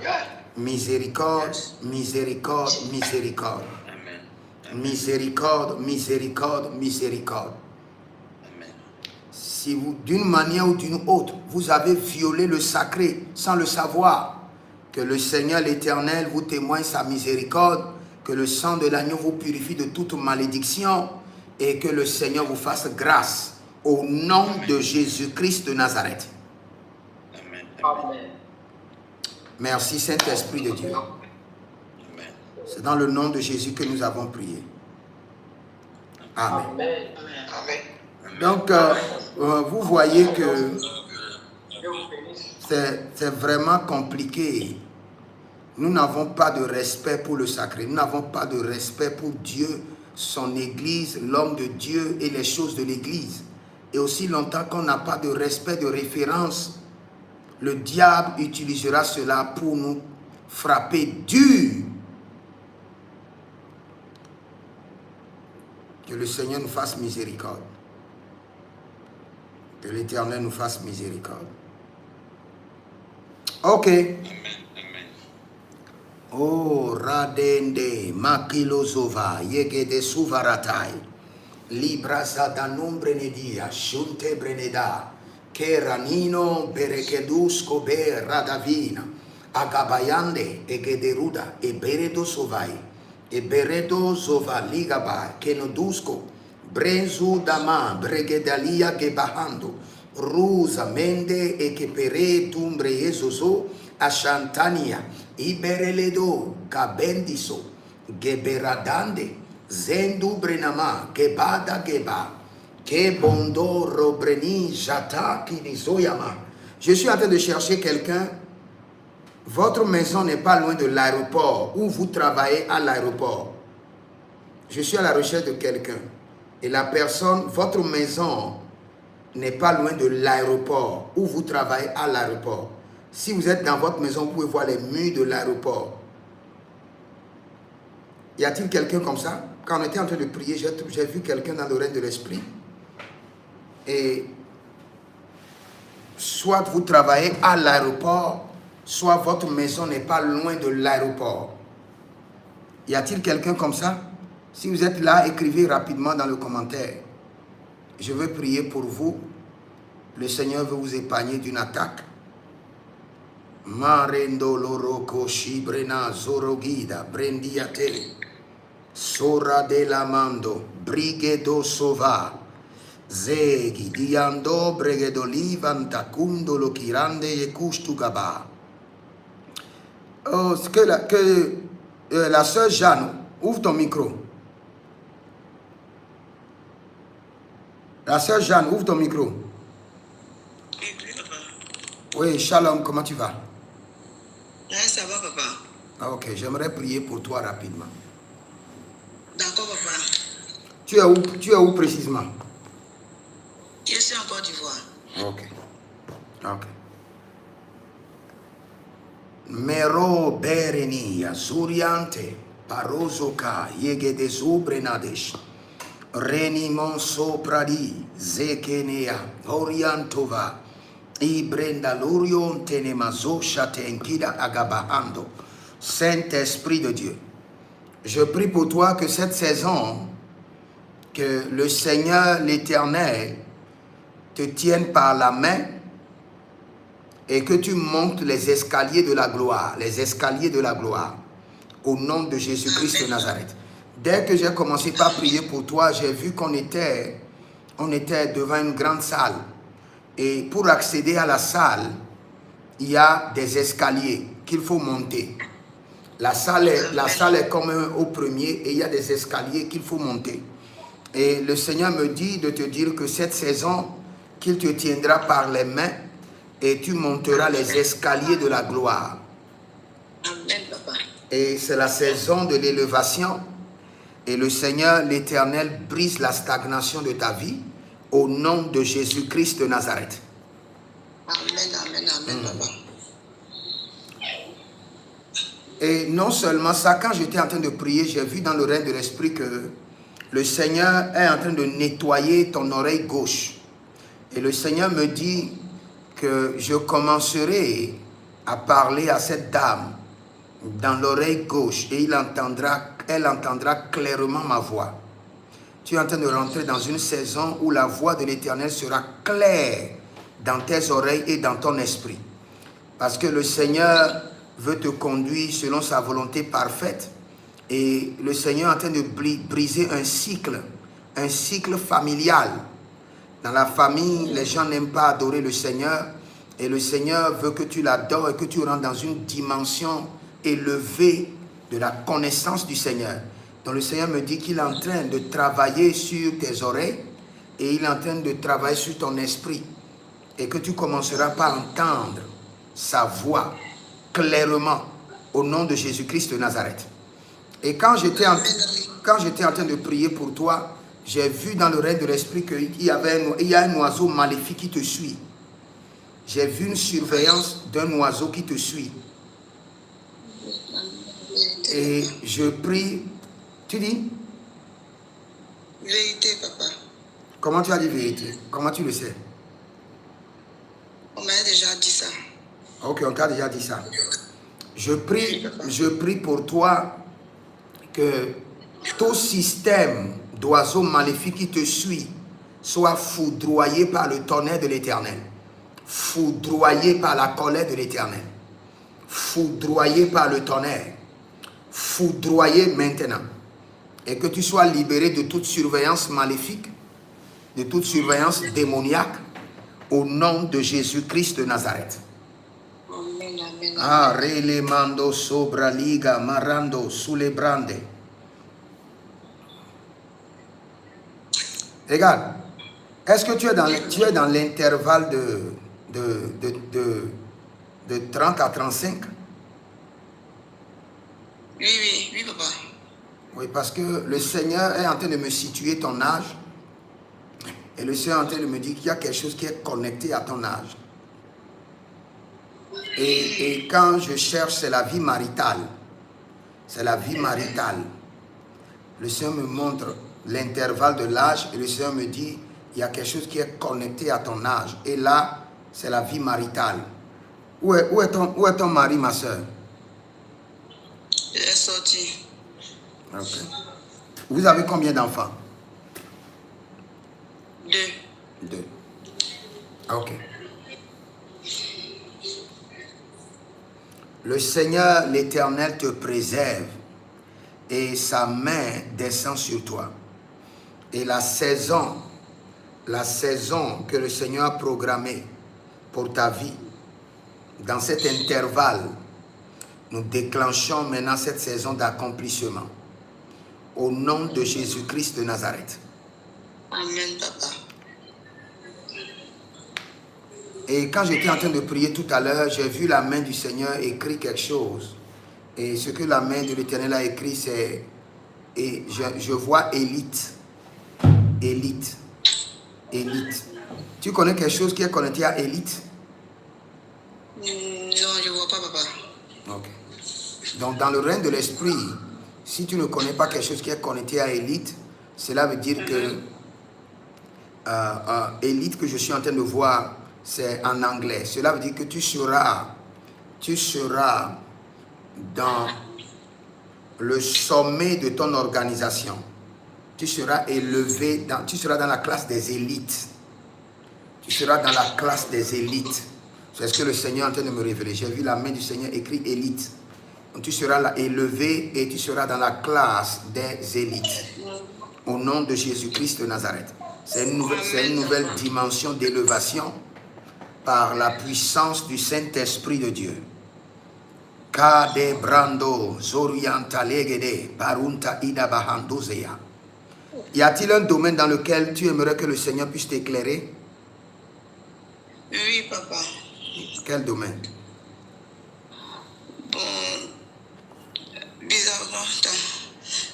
Miséricorde, miséricorde, miséricorde. Miséricorde, miséricorde, miséricorde. Si vous, d'une manière ou d'une autre, vous avez violé le sacré sans le savoir, que le Seigneur l'Éternel vous témoigne sa miséricorde, que le sang de l'agneau vous purifie de toute malédiction et que le Seigneur vous fasse grâce au nom de Jésus-Christ de Nazareth. Amen. Merci Saint-Esprit de Dieu. C'est dans le nom de Jésus que nous avons prié. Amen. Amen. Donc, vous voyez que c'est vraiment compliqué. Nous n'avons pas de respect pour le sacré. Nous n'avons pas de respect pour Dieu, son Église, l'homme de Dieu et les choses de l'Église. Et aussi longtemps qu'on n'a pas de respect, de référence, le diable utilisera cela pour nous frapper dur. Que le Seigneur nous fasse miséricorde. Que l'Éternel nous fasse miséricorde. Ok. Oh, radende, makilozova, yegede suvaratai, librasa da nombre nedia, shunte breneda, keranino berekedusco be radavina, agabayande, egederuda, e beredo sovai, e beredo zova ligaba, kenodusco, brezu dama, bregedalia gebahando, Rusa mende ekepere tumbre ezozo ashantania ibereledo kabendiso geberadande zendu brenama gebada geba kebondo robreni jata kinizoyama. Je suis en train de chercher quelqu'un. Votre maison n'est pas loin de l'aéroport ou vous travaillez à l'aéroport. Je suis à la recherche de quelqu'un. Et la personne, votre maison n'est pas loin de l'aéroport ou vous travaillez à l'aéroport. Si vous êtes dans votre maison, vous pouvez voir les murs de l'aéroport. Y a-t-il quelqu'un comme ça? Quand on était en train de prier, j'ai vu quelqu'un dans le règne de l'esprit. Et soit vous travaillez à l'aéroport, soit votre maison n'est pas loin de l'aéroport. Y a-t-il quelqu'un comme ça? Si vous êtes là, écrivez rapidement dans le commentaire. Je veux prier pour vous. Le Seigneur veut vous épargner d'une attaque. Marendo loroko shibrena zorogida brendiate sora de la mando brigedo sova zegi diando bregedo livantacundo lo kirande e kustugaba. Oh, la sœur Jeanne, ouvre ton micro. La sœur Jeanne, ouvre ton micro. Oui, shalom, comment tu vas? Ouais, ça va, papa. Ah, ok, j'aimerais prier pour toi rapidement. D'accord, papa. Tu es où précisément? Je suis en Côte d'Ivoire. Ok. Ok. Mero berenia zuriante parozoka yegede zubrenadesh renimon sopradi zekenea oriantova ibrenda lorion tenemazo chatenkida agabahando. Saint-Esprit de Dieu, je prie pour toi que cette saison, que le Seigneur l'Éternel te tienne par la main et que tu montes les escaliers de la gloire, au nom de Jésus-Christ de Nazareth. Dès que j'ai commencé par prier pour toi, j'ai vu qu'on était devant une grande salle. Et pour accéder à la salle, il y a des escaliers qu'il faut monter. La salle est comme au premier et il y a des escaliers qu'il faut monter. Et le Seigneur me dit de te dire que cette saison, qu'il te tiendra par les mains et tu monteras les escaliers de la gloire. Amen, papa. Et c'est la saison de l'élévation. Et le Seigneur, l'Éternel, brise la stagnation de ta vie au nom de Jésus-Christ de Nazareth. Amen, amen, amen, papa. Et non seulement ça, quand j'étais en train de prier, j'ai vu dans le règne de l'Esprit que le Seigneur est en train de nettoyer ton oreille gauche. Et le Seigneur me dit que je commencerai à parler à cette dame dans l'oreille gauche et elle entendra clairement ma voix. Tu es en train de rentrer dans une saison où la voix de l'Éternel sera claire dans tes oreilles et dans ton esprit. Parce que le Seigneur veut te conduire selon sa volonté parfaite. Et le Seigneur est en train de briser un cycle familial. Dans la famille, les gens n'aiment pas adorer le Seigneur. Et le Seigneur veut que tu l'adores et que tu rentres dans une dimension élevée de la connaissance du Seigneur. Donc le Seigneur me dit qu'il est en train de travailler sur tes oreilles et il est en train de travailler sur ton esprit. Et que tu commenceras par entendre sa voix clairement au nom de Jésus-Christ de Nazareth. Et quand j'étais en train de prier pour toi, j'ai vu dans le règne de l'esprit qu'il y a un oiseau maléfique qui te suit. J'ai vu une surveillance d'un oiseau qui te suit. Et je prie. Tu dis? Vérité, papa. Comment tu as dit vérité? Comment tu le sais? On m'a déjà dit ça. Ok, on t'a déjà dit ça. Je prie pour toi que tout système d'oiseaux maléfiques qui te suit soit foudroyé par le tonnerre de l'Éternel. Foudroyé par la colère de l'Éternel. Foudroyé par le tonnerre. Foudroyé maintenant. Et que tu sois libéré de toute surveillance maléfique, de toute surveillance démoniaque, Au nom de Jésus-Christ de Nazareth. Amen, amen, Ah, amen. relemando sobra liga, marando, sulebrande. Regarde, est-ce que tu es dans l'intervalle de 30 à 35? Oui, papa. Oui, parce que le Seigneur est en train de me situer ton âge. Et le Seigneur est en train de me dire qu'il y a quelque chose qui est connecté à ton âge. Et quand je cherche, c'est la vie maritale. C'est la vie maritale. Le Seigneur me montre l'intervalle de l'âge et le Seigneur me dit, il y a quelque chose qui est connecté à ton âge. Et là, c'est la vie maritale. Où est ton mari, ma soeur? Il est sorti. Ok. Vous avez combien d'enfants? 2. 2. Ok. Le Seigneur, l'Éternel, te préserve et sa main descend sur toi. Et la saison que le Seigneur a programmée pour ta vie, dans cet intervalle, nous déclenchons maintenant cette saison d'accomplissement. Au nom de Jésus-Christ de Nazareth. Amen, papa. Et quand j'étais en train de prier tout à l'heure, j'ai vu la main du Seigneur écrire quelque chose. Et ce que la main de l'Éternel a écrit, c'est... Et je vois élite. Élite. Élite. Tu connais quelque chose qui est connecté à élite? Non, je ne vois pas, papa. Ok. Donc, dans le règne de l'esprit, si tu ne connais pas quelque chose qui est connecté à élite, cela veut dire que élite que je suis en train de voir, c'est en anglais. Cela veut dire que tu seras dans le sommet de ton organisation. Tu seras élevé, tu seras dans la classe des élites. Tu seras dans la classe des élites. C'est ce que le Seigneur est en train de me révéler. J'ai vu la main du Seigneur écrit élite. Donc, tu seras là élevé et tu seras dans la classe des élites. Au nom de Jésus-Christ de Nazareth. C'est une nouvelle dimension d'élévation par la puissance du Saint-Esprit de Dieu. Kade brando zorianta legede barunta ida bahandozea. Y a-t-il un domaine dans lequel tu aimerais que le Seigneur puisse t'éclairer? Oui, papa. Quel domaine? Bon, bizarrement,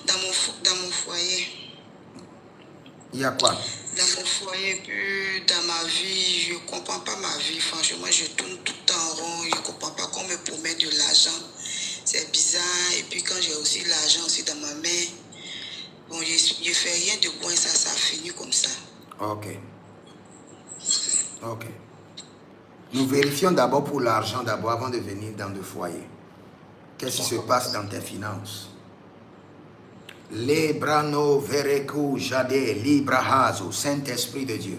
dans mon foyer. Il y a quoi? Dans mon foyer, puis dans ma vie, je ne comprends pas ma vie. Franchement, je tourne tout le temps en rond. Je ne comprends pas qu'on me promet de l'argent. C'est bizarre. Et puis quand j'ai aussi l'argent aussi dans ma main, bon, je ne fais rien de bon et ça finit comme ça. Ok. Ok. Nous vérifions d'abord pour l'argent d'abord avant de venir dans le foyer. Qu'est-ce qui se passe dans tes finances? Lebrano vereku jade librahazo, Saint-Esprit de Dieu.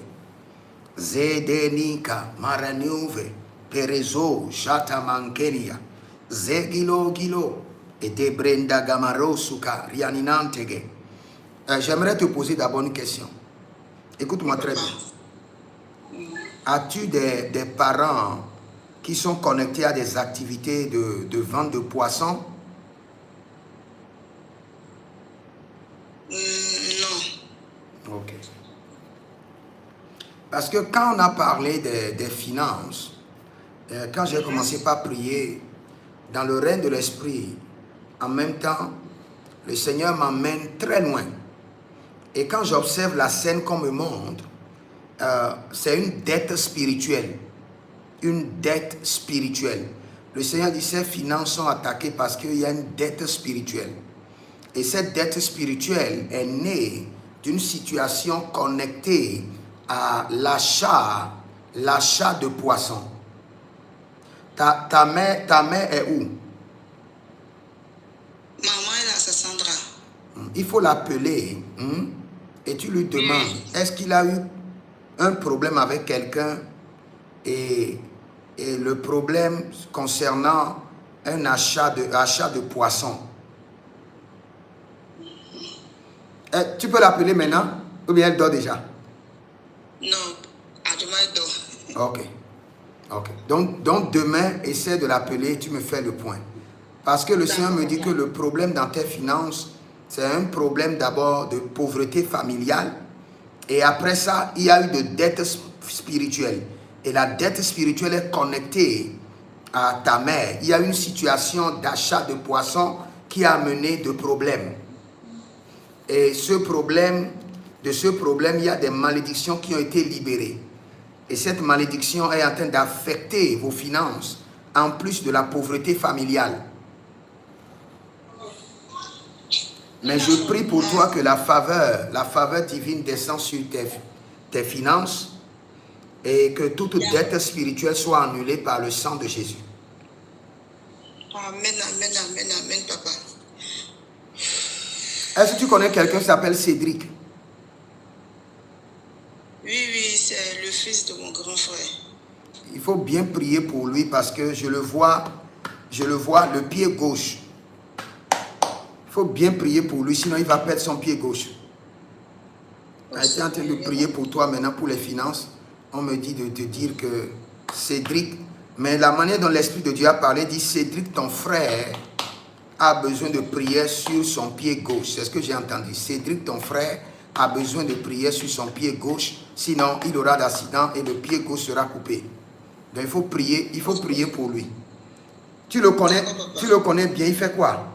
Zedenika maraniuve perezo jata mankeria. Zegilo gilo et debrenda gamarosuka rianinantege. J'aimerais te poser d'abord une question. Écoute-moi très bien. As-tu des parents qui sont connectés à des activités de vente de poissons? Non. Ok. Parce que quand on a parlé des finances, quand j'ai commencé par prier, dans le règne de l'esprit, en même temps, le Seigneur m'emmène très loin. Et quand j'observe la scène qu'on me montre, c'est une dette spirituelle. Une dette spirituelle. Le Seigneur dit, ces finances sont attaquées parce qu'il y a une dette spirituelle. Et cette dette spirituelle est née d'une situation connectée à l'achat de poissons. Ta mère est où? Maman est là, c'est Sandra. Il faut l'appeler et tu lui demandes, est-ce qu'il a eu un problème avec quelqu'un et le problème concernant un achat de poissons. Tu peux l'appeler maintenant ou bien elle dort déjà? Non, Adjuma dort. Ok. Ok. Donc demain, essaie de l'appeler et tu me fais le point. Parce que le Seigneur me dit que le problème dans tes finances, c'est un problème d'abord de pauvreté familiale. Et après ça, il y a eu de dettes spirituelles. Et la dette spirituelle est connectée à ta mère. Il y a une situation d'achat de poissons qui a amené de problèmes. Et de ce problème, il y a des malédictions qui ont été libérées. Et cette malédiction est en train d'affecter vos finances, en plus de la pauvreté familiale. Mais je prie pour toi que la faveur divine descend sur tes finances et que toute dette spirituelle soit annulée par le sang de Jésus. Amen, amen, amen, amen, papa. Est-ce que tu connais quelqu'un qui s'appelle Cédric? Oui, c'est le fils de mon grand frère. Il faut bien prier pour lui parce que je le vois le pied gauche. Il faut bien prier pour lui, sinon il va perdre son pied gauche. Je suis en train de prier pour toi maintenant pour les finances. On me dit de te dire que Cédric, mais la manière dont l'Esprit de Dieu a parlé, dit Cédric, ton frère, a besoin de prière sur son pied gauche. C'est ce que j'ai entendu. Cédric, ton frère, a besoin de prière sur son pied gauche, sinon il aura d'accident et le pied gauche sera coupé. Donc il faut prier pour lui. Tu le connais bien, il fait quoi?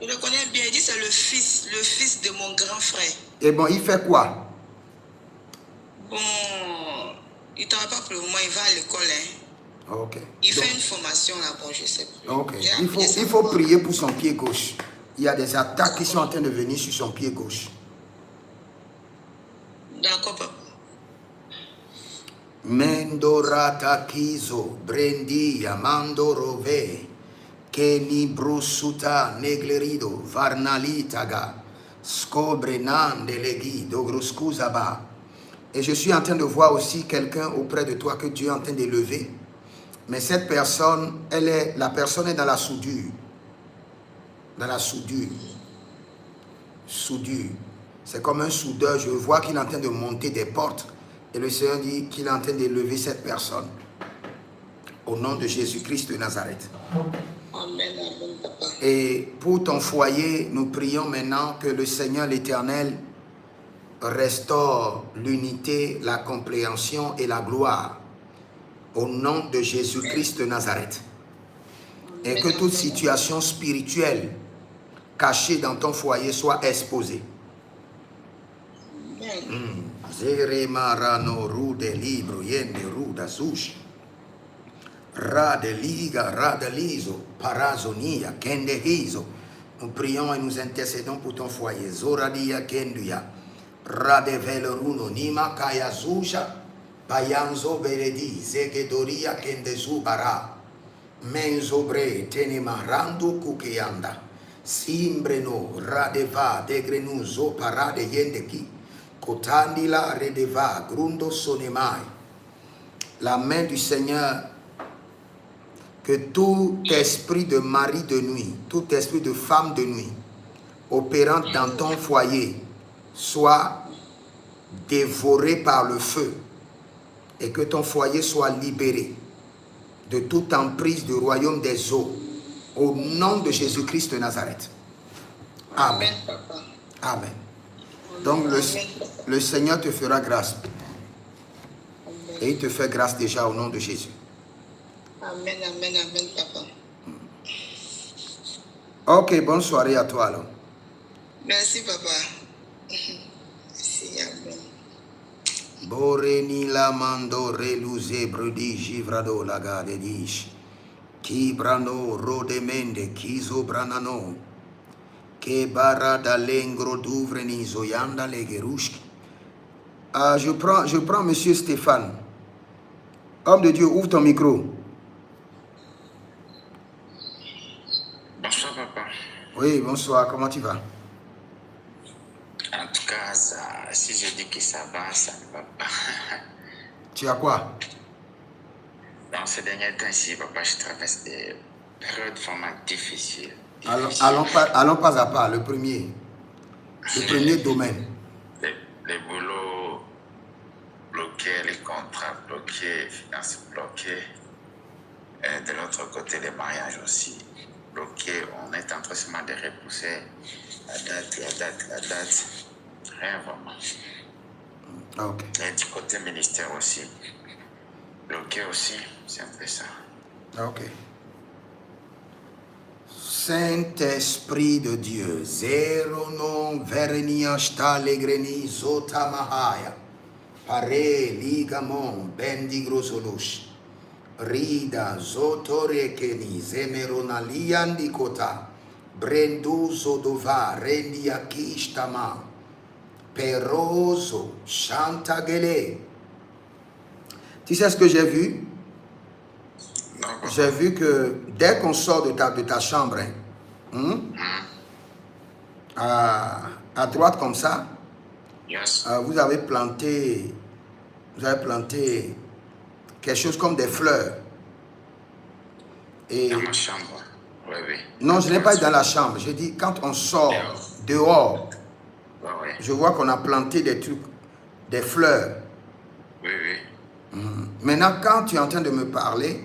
Je le connais bien, il dit c'est le fils de mon grand frère. Et bon, il fait quoi? Bon, il ne travaille pas pour le moment, il va à l'école. Hein. Ok. Il fait une formation là-bas, je ne sais plus. Ok. Il faut prier pour son pied gauche. Il y a des attaques qui sont en train de venir sur son pied gauche. D'accord, papa. Mendorata kizo, brendi, amando rove, keni brusuta neglerido, varnalitaga, scobrenande leghi, dogroscusaba. Et je suis en train de voir aussi quelqu'un auprès de toi que Dieu est en train d'élever. Mais cette personne, la personne est dans la soudure. Dans la soudure. Soudure. C'est comme un soudeur. Je vois qu'il est en train de monter des portes. Et le Seigneur dit qu'il est en train d'élever cette personne. Au nom de Jésus-Christ de Nazareth. Amen, amen, papa. Et pour ton foyer, nous prions maintenant que le Seigneur l'Éternel restaure l'unité, la compréhension et la gloire. Au nom de Jésus-Christ de Nazareth. Et que toute situation spirituelle cachée dans ton foyer soit exposée. Zeremarano rude libro yende ruda sush. Rade liga, rade liso, parazonia, kende hizo. Nous prions et nous intercédons pour ton foyer. Zoradia kenduya. Rade veloruno nima kaya zusha. Payanzo veredi, zegedoria kende zubara. Menzobre tenemarando kukeanda. Simbreno radeva degrenu zo parade yendeki. Kotandila redeva grundo sonemai. La main du Seigneur, que tout esprit de mari de nuit, tout esprit de femme de nuit, opérant dans ton foyer, soit dévoré par le feu et que ton foyer soit libéré de toute emprise du royaume des eaux, au nom de Jésus-Christ de Nazareth. Amen. Amen. Donc le Seigneur te fera grâce. Et il te fait grâce déjà au nom de Jésus. Amen, amen, amen, papa. Ok, bonne soirée à toi alors. Merci, papa. Merci, amen. Boreni la mando reluze brudi givrado laga de dish. Ki brano rodemende kizo branano. Ke barada lengro douvreni zoyanda legerushki. Je prends monsieur Stéphane. Homme de Dieu, ouvre ton micro. Bonsoir, papa. Oui, bonsoir, comment tu vas? En tout cas, si je dis que ça va, ça ne va pas. Tu as quoi? Dans ces derniers temps-ci, papa, je traverse des périodes vraiment difficiles. Allons pas à pas, le premier domaine. Les boulots bloqués, bloqués, les contrats bloqués, les finances bloquées. Et de l'autre côté, les mariages aussi bloqués. On est en train seulement de repousser la date. Rien vraiment. Ok. Et du côté ministère aussi, bloqué aussi, c'est un peu ça. Ok. Saint-Esprit de Dieu, zéro non verenia stalegreni zota mahaya, pare ligamon bendigrosolosh, rida zotorekeni zemerona liandikota, brendu zodova rendiakishtama, peroso chantagele. Tu sais ce que j'ai vu? J'ai vu que dès qu'on sort de ta chambre, à droite comme ça, Yes. vous avez planté quelque chose comme des fleurs. Et Dans ma chambre. Oui, oui. non, je n'ai pas été dans la chambre. J'ai dit quand on sort dehors, Oui, oui. je vois qu'on a planté des trucs, des fleurs. Oui, oui. Maintenant, quand tu es en train de me parler,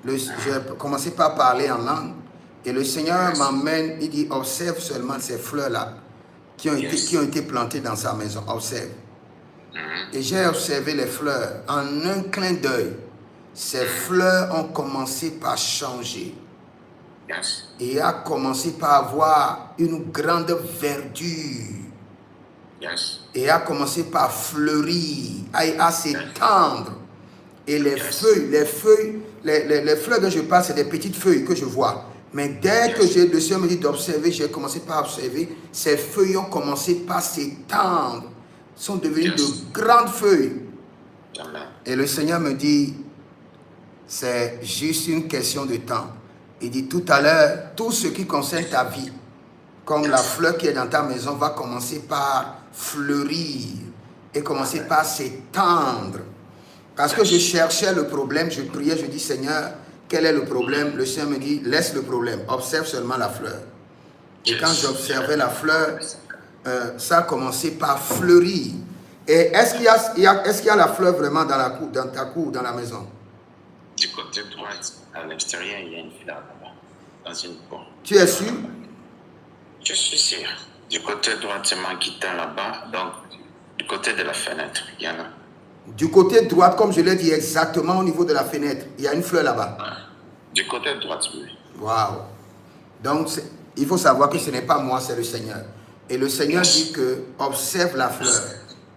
j'ai commencé par parler en langue et le Seigneur m'emmène, il dit observe seulement ces fleurs-là qui ont été plantées dans sa maison. Observe. Et j'ai observé les fleurs. En un clin d'œil, ces fleurs ont commencé par changer. Yes. Et a commencé par avoir une grande verdure. Yes. Et a commencé par fleurir, à s'étendre. Et les feuilles, les fleurs dont je parle, c'est des petites feuilles que je vois. Mais dès que le Seigneur me dit d'observer, j'ai commencé par observer, ces feuilles ont commencé par s'étendre, sont devenues de grandes feuilles. Amen. Et le Seigneur me dit, c'est juste une question de temps. Il dit tout à l'heure, tout ce qui concerne ta vie, comme la fleur qui est dans ta maison, va commencer par fleurir et commencer par s'étendre. Parce que je cherchais le problème, je priais, je dis Seigneur, quel est le problème? Le Seigneur me dit, laisse le problème, observe seulement la fleur. Et quand j'observais la fleur, ça a commencé par fleurir. Et est-ce qu'il y a la fleur vraiment dans ta cour, dans la maison? Du côté droit, à l'extérieur, il y a une fleur là-bas, dans une porte. Tu es sûr? Je suis sûr. Du côté droit, c'est moi qui t'ai là-bas. Donc, du côté de la fenêtre, il y en a. Du côté droit, comme je l'ai dit, exactement au niveau de la fenêtre, il y a une fleur là-bas. Du côté droit, oui. Waouh! Donc, il faut savoir que ce n'est pas moi, c'est le Seigneur. Et le Seigneur dit que, observe la fleur.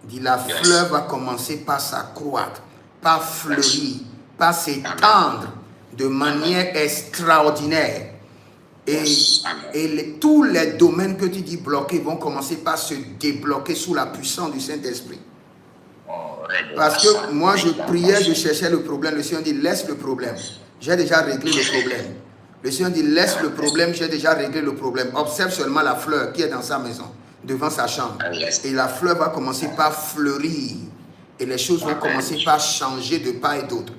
Il dit, la fleur va commencer par s'accroître, par fleurir, par s'étendre de manière extraordinaire. Et tous les domaines que tu dis bloqués vont commencer par se débloquer sous la puissance du Saint-Esprit. Parce que moi, je priais, je cherchais le problème. Le Seigneur dit, laisse le problème. J'ai déjà réglé le problème. Le Seigneur dit, laisse le problème, j'ai déjà réglé le problème. Observe seulement la fleur qui est dans sa maison, devant sa chambre. Et la fleur va commencer par fleurir. Et les choses vont commencer par changer de part et d'autre.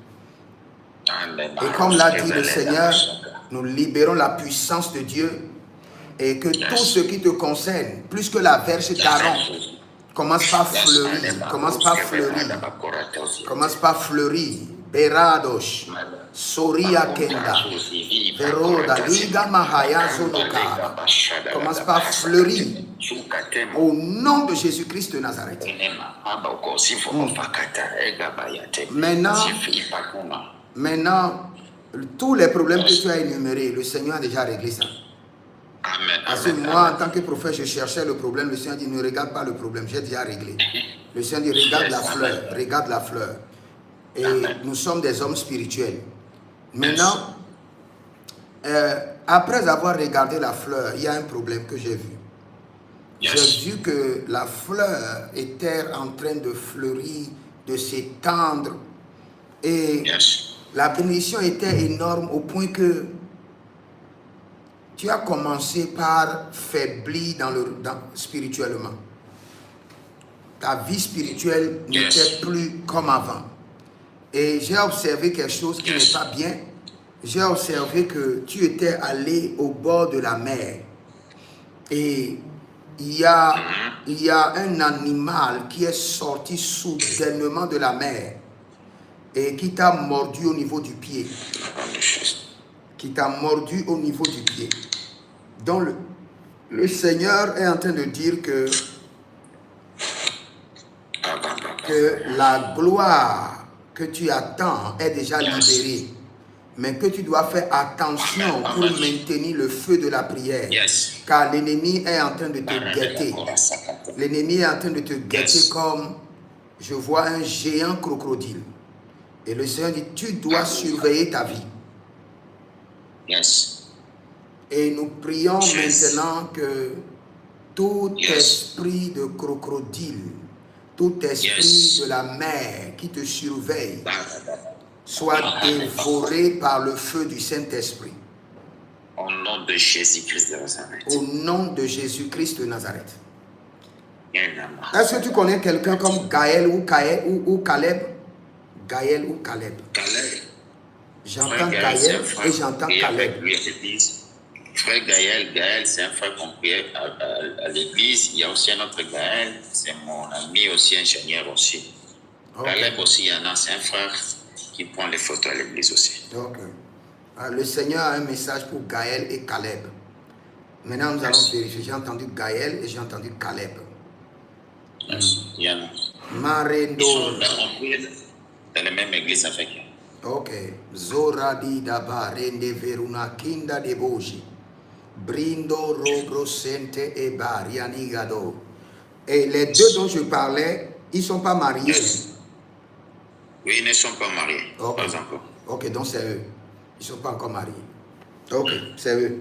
Et comme l'a dit le Seigneur, nous libérons la puissance de Dieu. Et que tout ce qui te concerne, plus que la verge d'Aaron, commence par fleurir, commence par fleurir, commence par fleurir. Beradosh, Soria Kenda, Veroda, Liga Mahaya Zonoka, commence par fleurir au nom de Jésus-Christ de Nazareth. Maintenant, tous les problèmes que tu as énumérés, le Seigneur a déjà réglé ça. Parce que moi, en tant que prophète, je cherchais le problème. Le Seigneur dit, ne regarde pas le problème, j'ai déjà réglé. Le Seigneur dit, regarde la fleur, regarde la fleur. Et nous sommes des hommes spirituels. Maintenant, après avoir regardé la fleur, il y a un problème que j'ai vu. J'ai vu que la fleur était en train de fleurir, de s'étendre. Et la bénédiction était énorme au point que tu as commencé par faiblir spirituellement. Ta vie spirituelle n'était plus comme avant. Et j'ai observé quelque chose qui n'est pas bien. J'ai observé que tu étais allé au bord de la mer. Et il y a un animal qui est sorti soudainement de la mer et qui t'a mordu au niveau du pied. Qui t'a mordu au niveau du pied. Donc le Seigneur est en train de dire que la gloire que tu attends est déjà libérée. Mais que tu dois faire attention pour maintenir le feu de la prière. Car l'ennemi est en train de te guetter. L'ennemi est en train de te guetter comme je vois un géant crocodile. Et le Seigneur dit, tu dois surveiller ta vie. Et nous prions maintenant que tout esprit de crocodile, tout esprit de la mer qui te surveille, soit dévoré par le feu du Saint-Esprit. Au nom de Jésus-Christ de Nazareth. Au nom de Jésus-Christ de Nazareth. Est-ce que tu connais quelqu'un comme Gaël ou Caleb? Gaël ou Caleb? J'entends Gaël et j'entends Caleb. Frère Gaël, c'est un frère qu'on priait à l'église. Il y a aussi un autre Gaël, c'est mon ami aussi, ingénieur aussi. Okay. Caleb aussi, il y en a, c'est un frère qui prend les photos à l'église aussi. Okay. Le Seigneur a un message pour Gaël et Caleb. Maintenant, nous allons vérifier. J'ai entendu Gaël et j'ai entendu Caleb. Il y en a. Marendo. Ils sont dans la même église avec eux. Ok. Zoradi daba rende veruna kinda de boji. Brindo robro sente e barianigado. Et les deux dont je parlais, ils ne sont pas mariés. Oui, ils ne sont pas mariés. Okay. Pas encore. Ok, donc c'est eux. Ils ne sont pas encore mariés. Ok, c'est eux.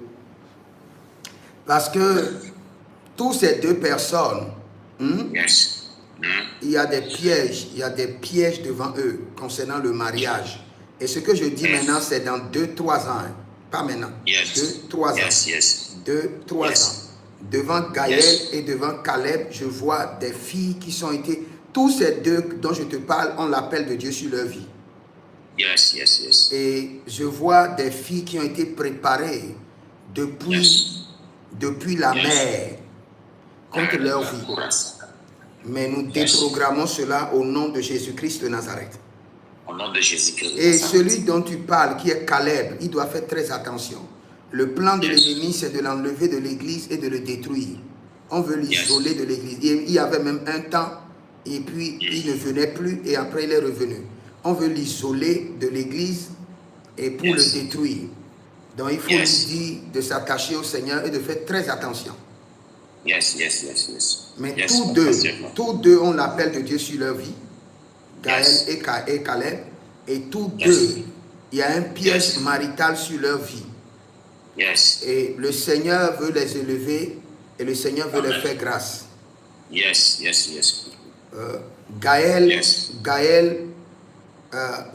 Parce que tous ces deux personnes, il y a des pièges devant eux concernant le mariage. Et ce que je dis maintenant, c'est dans 2-3 ans. Pas maintenant. 2-3 ans. 2-3 ans. Devant Gaël et devant Caleb, je vois des filles qui sont été... Tous ces deux dont je te parle ont l'appel de Dieu sur leur vie. Et je vois des filles qui ont été préparées depuis la mer contre leur vie. Mais nous déprogrammons cela au nom de Jésus-Christ de Nazareth. Au nom de Jésus-Christ. Et celui dont tu parles, qui est Caleb, il doit faire très attention. Le plan de l'ennemi, c'est de l'enlever de l'église et de le détruire. On veut l'isoler de l'église. Il y avait même un temps, et puis il ne venait plus, et après il est revenu. On veut l'isoler de l'église et pour le détruire. Donc il faut lui dire de s'attacher au Seigneur et de faire très attention. Mais tous deux ont l'appel de Dieu sur leur vie. Gaël et Caleb. Et tous deux, il y a un piège marital sur leur vie. Et le Seigneur veut les élever et le Seigneur veut leur faire grâce. Gaël,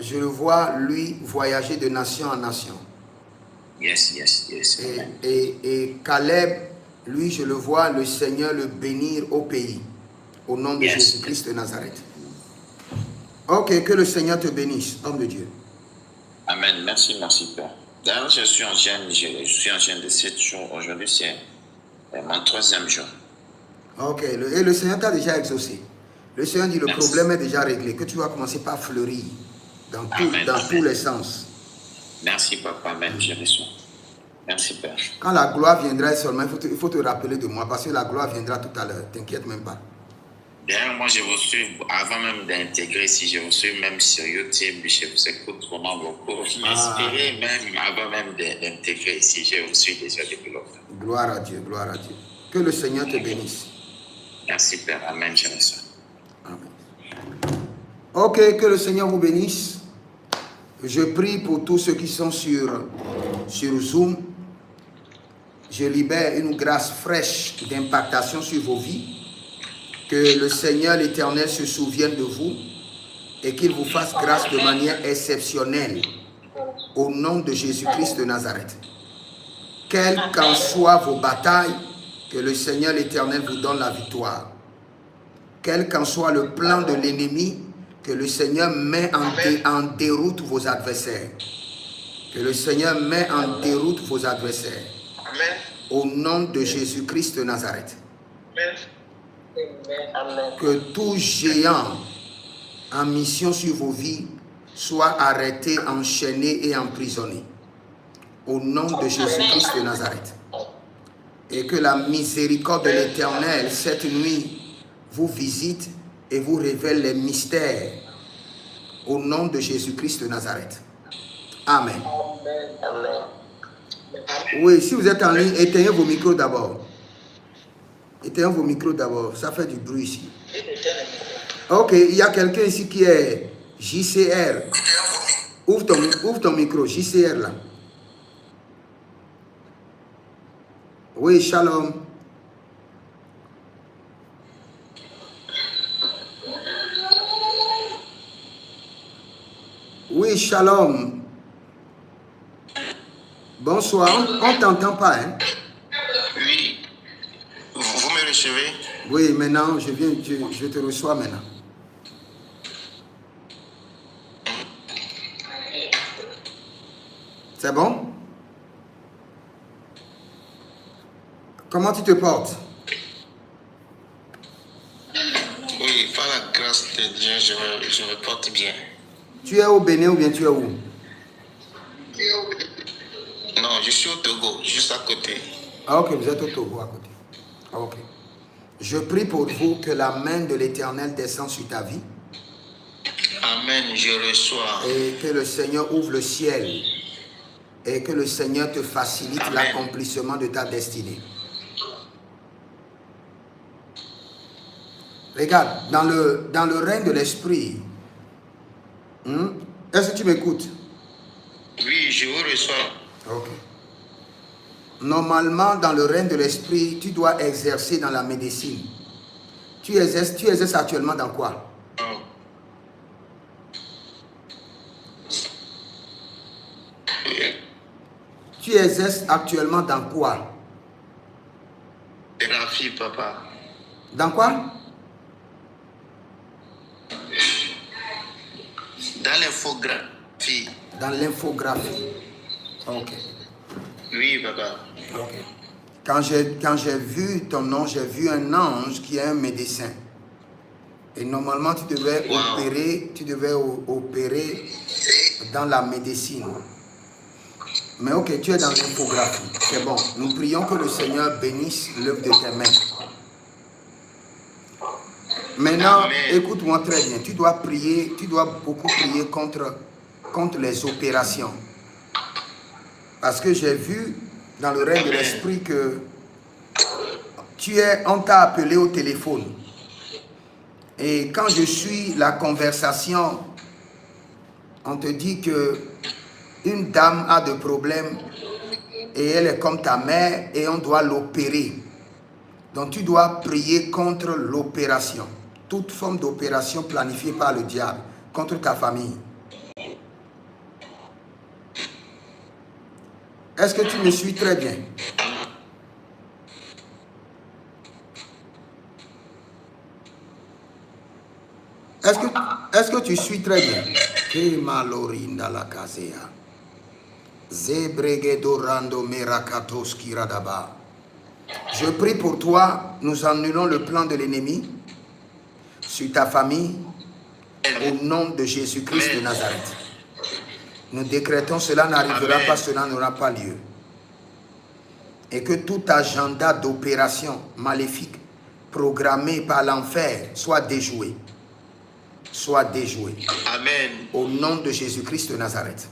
je le vois, lui, voyager de nation en nation. Et Caleb, lui, je le vois, le Seigneur le bénir au pays. Au nom de Jésus-Christ de Nazareth. Ok, que le Seigneur te bénisse, homme de Dieu. Amen. Merci, Père. D'ailleurs, je suis en jeûne de 7 jours. Aujourd'hui, c'est mon 3e jour. Ok, et le Seigneur t'a déjà exaucé. Le Seigneur dit, le problème est déjà réglé, que tu vas commencer par fleurir dans tous les sens. Merci, Papa. Amen. Je reçois. Merci, Père. Quand la gloire viendra seulement, il faut te rappeler de moi, parce que la gloire viendra tout à l'heure. T'inquiète même pas. D'ailleurs, moi, je vous suis, avant même d'intégrer ici, je vous suis même sur YouTube, je vous écoute vraiment beaucoup. Je m'inspirais même avant même d'intégrer ici, je vous suis déjà depuis longtemps. Gloire à Dieu, gloire à Dieu. Que le Seigneur te bénisse. Merci, Père. Amen, je reçois. Amen. Ok, que le Seigneur vous bénisse. Je prie pour tous ceux qui sont sur Zoom. Je libère une grâce fraîche d'impactation sur vos vies. Que le Seigneur l'Éternel se souvienne de vous et qu'il vous fasse grâce de manière exceptionnelle au nom de Jésus-Christ de Nazareth. Quelles qu'en soient vos batailles, que le Seigneur l'Éternel vous donne la victoire. Quel qu'en soit le plan de l'ennemi, que le Seigneur met en déroute vos adversaires. Que le Seigneur met en déroute vos adversaires. Au nom de Jésus-Christ de Nazareth. Que tout géant en mission sur vos vies soit arrêté, enchaîné et emprisonné. Au nom de Jésus-Christ de Nazareth. Et que la miséricorde de l'Éternel, cette nuit, vous visite et vous révèle les mystères. Au nom de Jésus-Christ de Nazareth. Amen. Oui, si vous êtes en ligne, éteignez vos micros d'abord. Éteignez vos micros d'abord. Ça fait du bruit ici. Ok, il y a quelqu'un ici qui est JCR. Ouvre ton micro, JCR là. Oui, shalom. Oui, shalom. Bonsoir, on ne t'entend pas, hein? Oui. Vous me recevez? Oui, maintenant, je te reçois maintenant. C'est bon? Comment tu te portes? Oui, par la grâce de Dieu, je me porte bien. Tu es au Bénin ou bien tu es où? Non, je suis au Togo, juste à côté. Ah ok, vous êtes au Togo à côté. Ah, ok. Je prie pour vous que la main de l'Éternel descende sur ta vie. Amen, je reçois. Et que le Seigneur ouvre le ciel. Et que le Seigneur te facilite l'accomplissement de ta destinée. Regarde, dans le règne de l'esprit, est-ce que tu m'écoutes? Oui, je vous reçois. Ok. Normalement, dans le règne de l'esprit, tu dois exercer dans la médecine. Tu exerces actuellement dans quoi? Tu exerces actuellement dans quoi? Thérapie, papa. Dans quoi? Dans l'infographie. Dans l'infographie. Ok. Oui, papa. Ok. Quand j'ai vu ton nom, j'ai vu un ange qui est un médecin. Et normalement, tu devais opérer dans la médecine. Mais ok, tu es dans l'infographie. C'est bon. Nous prions que le Seigneur bénisse l'œuvre de tes mains. Maintenant, écoute-moi très bien. Tu dois beaucoup prier contre les opérations. Parce que j'ai vu dans le règne de l'esprit que on t'a appelé au téléphone. Et quand je suis la conversation, on te dit que une dame a des problèmes et elle est comme ta mère et on doit l'opérer. Donc tu dois prier contre l'opération. Toute forme d'opération planifiée par le diable contre ta famille. Est-ce que tu me suis très bien? Est-ce que tu suis très bien? Je prie pour toi, nous annulons le plan de l'ennemi sur ta famille au nom de Jésus-Christ de Nazareth. Nous décrétons cela n'arrivera pas, cela n'aura pas lieu. Et que tout agenda d'opération maléfique programmé par l'enfer soit déjoué. Soit déjoué. Amen. Au nom de Jésus-Christ de Nazareth.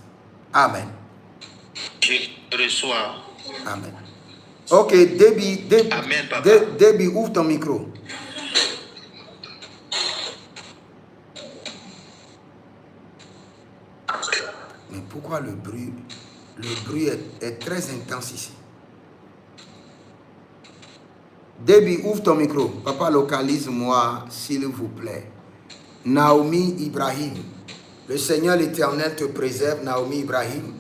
Amen. Je reçois. Amen. Ok, Debbie, ouvre ton micro. Mais pourquoi le bruit est très intense ici? Debbie, ouvre ton micro. Papa, localise-moi, s'il vous plaît. Naomi Ibrahim. Le Seigneur l'Éternel te préserve, Naomi Ibrahim.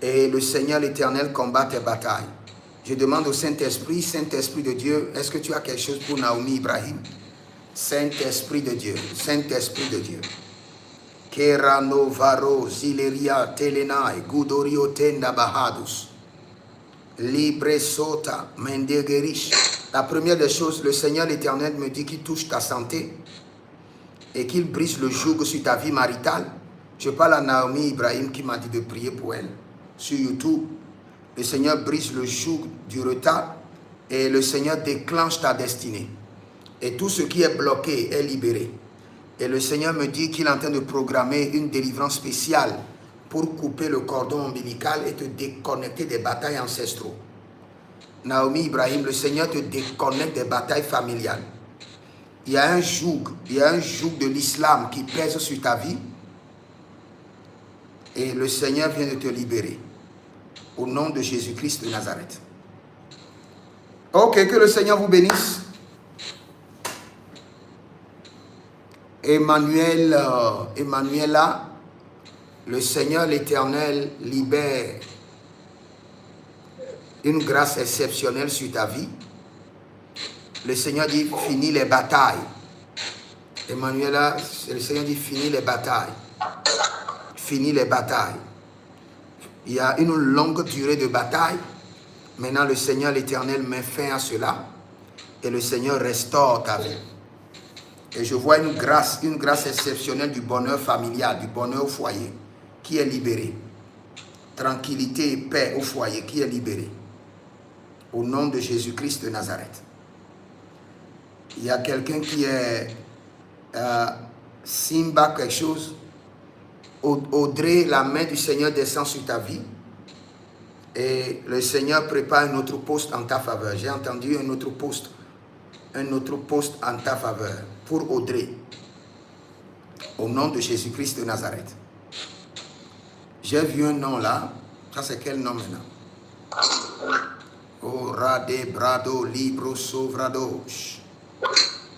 Et le Seigneur l'Éternel combat tes batailles. Je demande au Saint-Esprit, Saint-Esprit de Dieu, est-ce que tu as quelque chose pour Naomi Ibrahim? Saint-Esprit de Dieu, Saint-Esprit de Dieu. Kerano Varo Zileria Telenai Gudorio Tenda Bahadus Libre Sota Mendegerish La première des choses, le Seigneur l'Éternel me dit qu'il touche ta santé et qu'il brise le joug sur ta vie maritale. Je parle à Naomi Ibrahim qui m'a dit de prier pour elle sur YouTube. Le Seigneur brise le joug du retard et le Seigneur déclenche ta destinée. Et tout ce qui est bloqué est libéré. Et le Seigneur me dit qu'il est en train de programmer une délivrance spéciale pour couper le cordon ombilical et te déconnecter des batailles ancestraux. Naomi Ibrahim, le Seigneur te déconnecte des batailles familiales. Il y a un joug de l'islam qui pèse sur ta vie et le Seigneur vient de te libérer. Au nom de Jésus-Christ de Nazareth. Ok, que le Seigneur vous bénisse. Emmanuela, le Seigneur l'Éternel libère une grâce exceptionnelle sur ta vie. Le Seigneur dit finis les batailles. Emmanuela, le Seigneur dit finis les batailles. Finis les batailles. Il y a une longue durée de bataille. Maintenant, le Seigneur l'Éternel met fin à cela. Et le Seigneur restaure ta vie. Et je vois une grâce exceptionnelle du bonheur familial, du bonheur au foyer, qui est libéré. Tranquillité et paix au foyer, qui est libéré. Au nom de Jésus-Christ de Nazareth. Il y a quelqu'un qui est Simba quelque chose. Audrey, la main du Seigneur descend sur ta vie. Et le Seigneur prépare un autre poste en ta faveur. J'ai entendu un autre poste en ta faveur pour Audrey. Au nom de Jésus-Christ de Nazareth. J'ai vu un nom là. Ça c'est quel nom maintenant? Oh, Rade Brado Libro Sovradosh.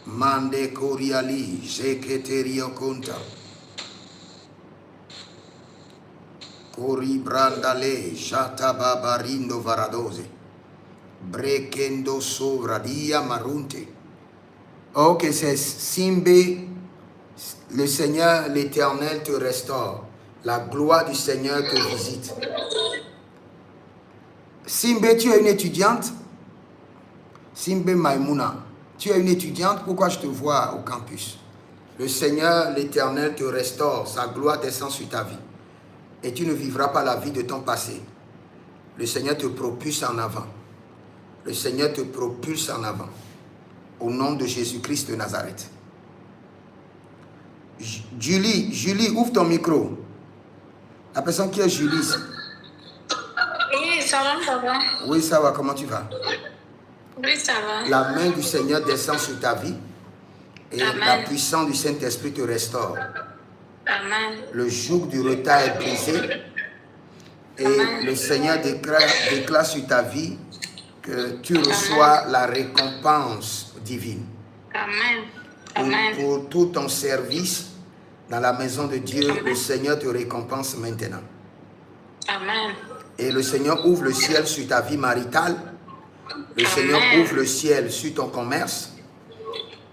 Mande Coriali, Jeketerio Conta. Cori Brandale, Jataba Barindo Varadose. Brekendo Sovradia Marunte. Ok, c'est Simbe. Le Seigneur, l'Éternel te restaure. La gloire du Seigneur te visite. Simbe, tu es une étudiante? Simbe Maïmouna, tu es une étudiante? Pourquoi je te vois au campus? Le Seigneur, l'Éternel te restaure. Sa gloire descend sur ta vie. Et tu ne vivras pas la vie de ton passé. Le Seigneur te propulse en avant. Le Seigneur te propulse en avant. Au nom de Jésus-Christ de Nazareth. Julie, ouvre ton micro. La personne qui est Julie. Oui, ça va. Oui, ça va. Comment tu vas? Oui, ça va. La main du Seigneur descend sur ta vie. Et Amen. La puissance du Saint-Esprit te restaure. Amen. Le joug du retard est brisé. Et Amen. le Seigneur déclare sur ta vie que tu reçois la récompense divine. Amen. Amen. Pour tout ton service dans la maison de Dieu, Amen. le Seigneur te récompense maintenant. Amen. Et le Seigneur ouvre le ciel sur ta vie maritale. Le Seigneur ouvre le ciel sur ton commerce.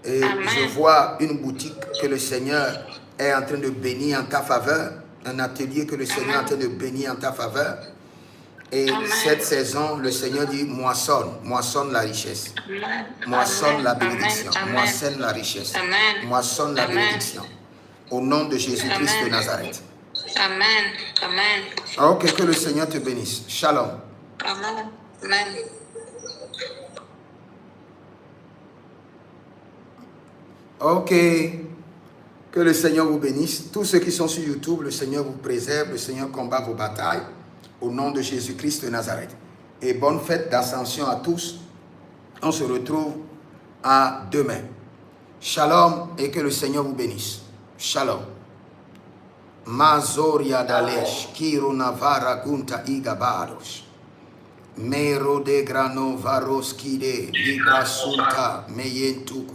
Et Amen. je vois une boutique que le Seigneur est en train de bénir en ta faveur. Un atelier que le Seigneur est en train de bénir en ta faveur. Et Amen. cette saison, le Seigneur dit moissonne la richesse. Amen. Moissonne la Amen. bénédiction. Amen. Moissonne la richesse. Amen. Moissonne la Amen. bénédiction. Au nom de Jésus-Christ de Amen. Nazareth. Amen. Amen. Ok, que le Seigneur te bénisse. Shalom. Amen. Amen. Ok. Que le Seigneur vous bénisse. Tous ceux qui sont sur YouTube, le Seigneur vous préserve. Le Seigneur combat vos batailles. Au nom de Jésus-Christ de Nazareth. Et bonne fête d'ascension à tous. On se retrouve à demain. Shalom et que le Seigneur vous bénisse. Shalom. Mazoria dalesh, Kiro Navara Gunta Igabaros. Mero de grano varos kide, libra sulta, meyentu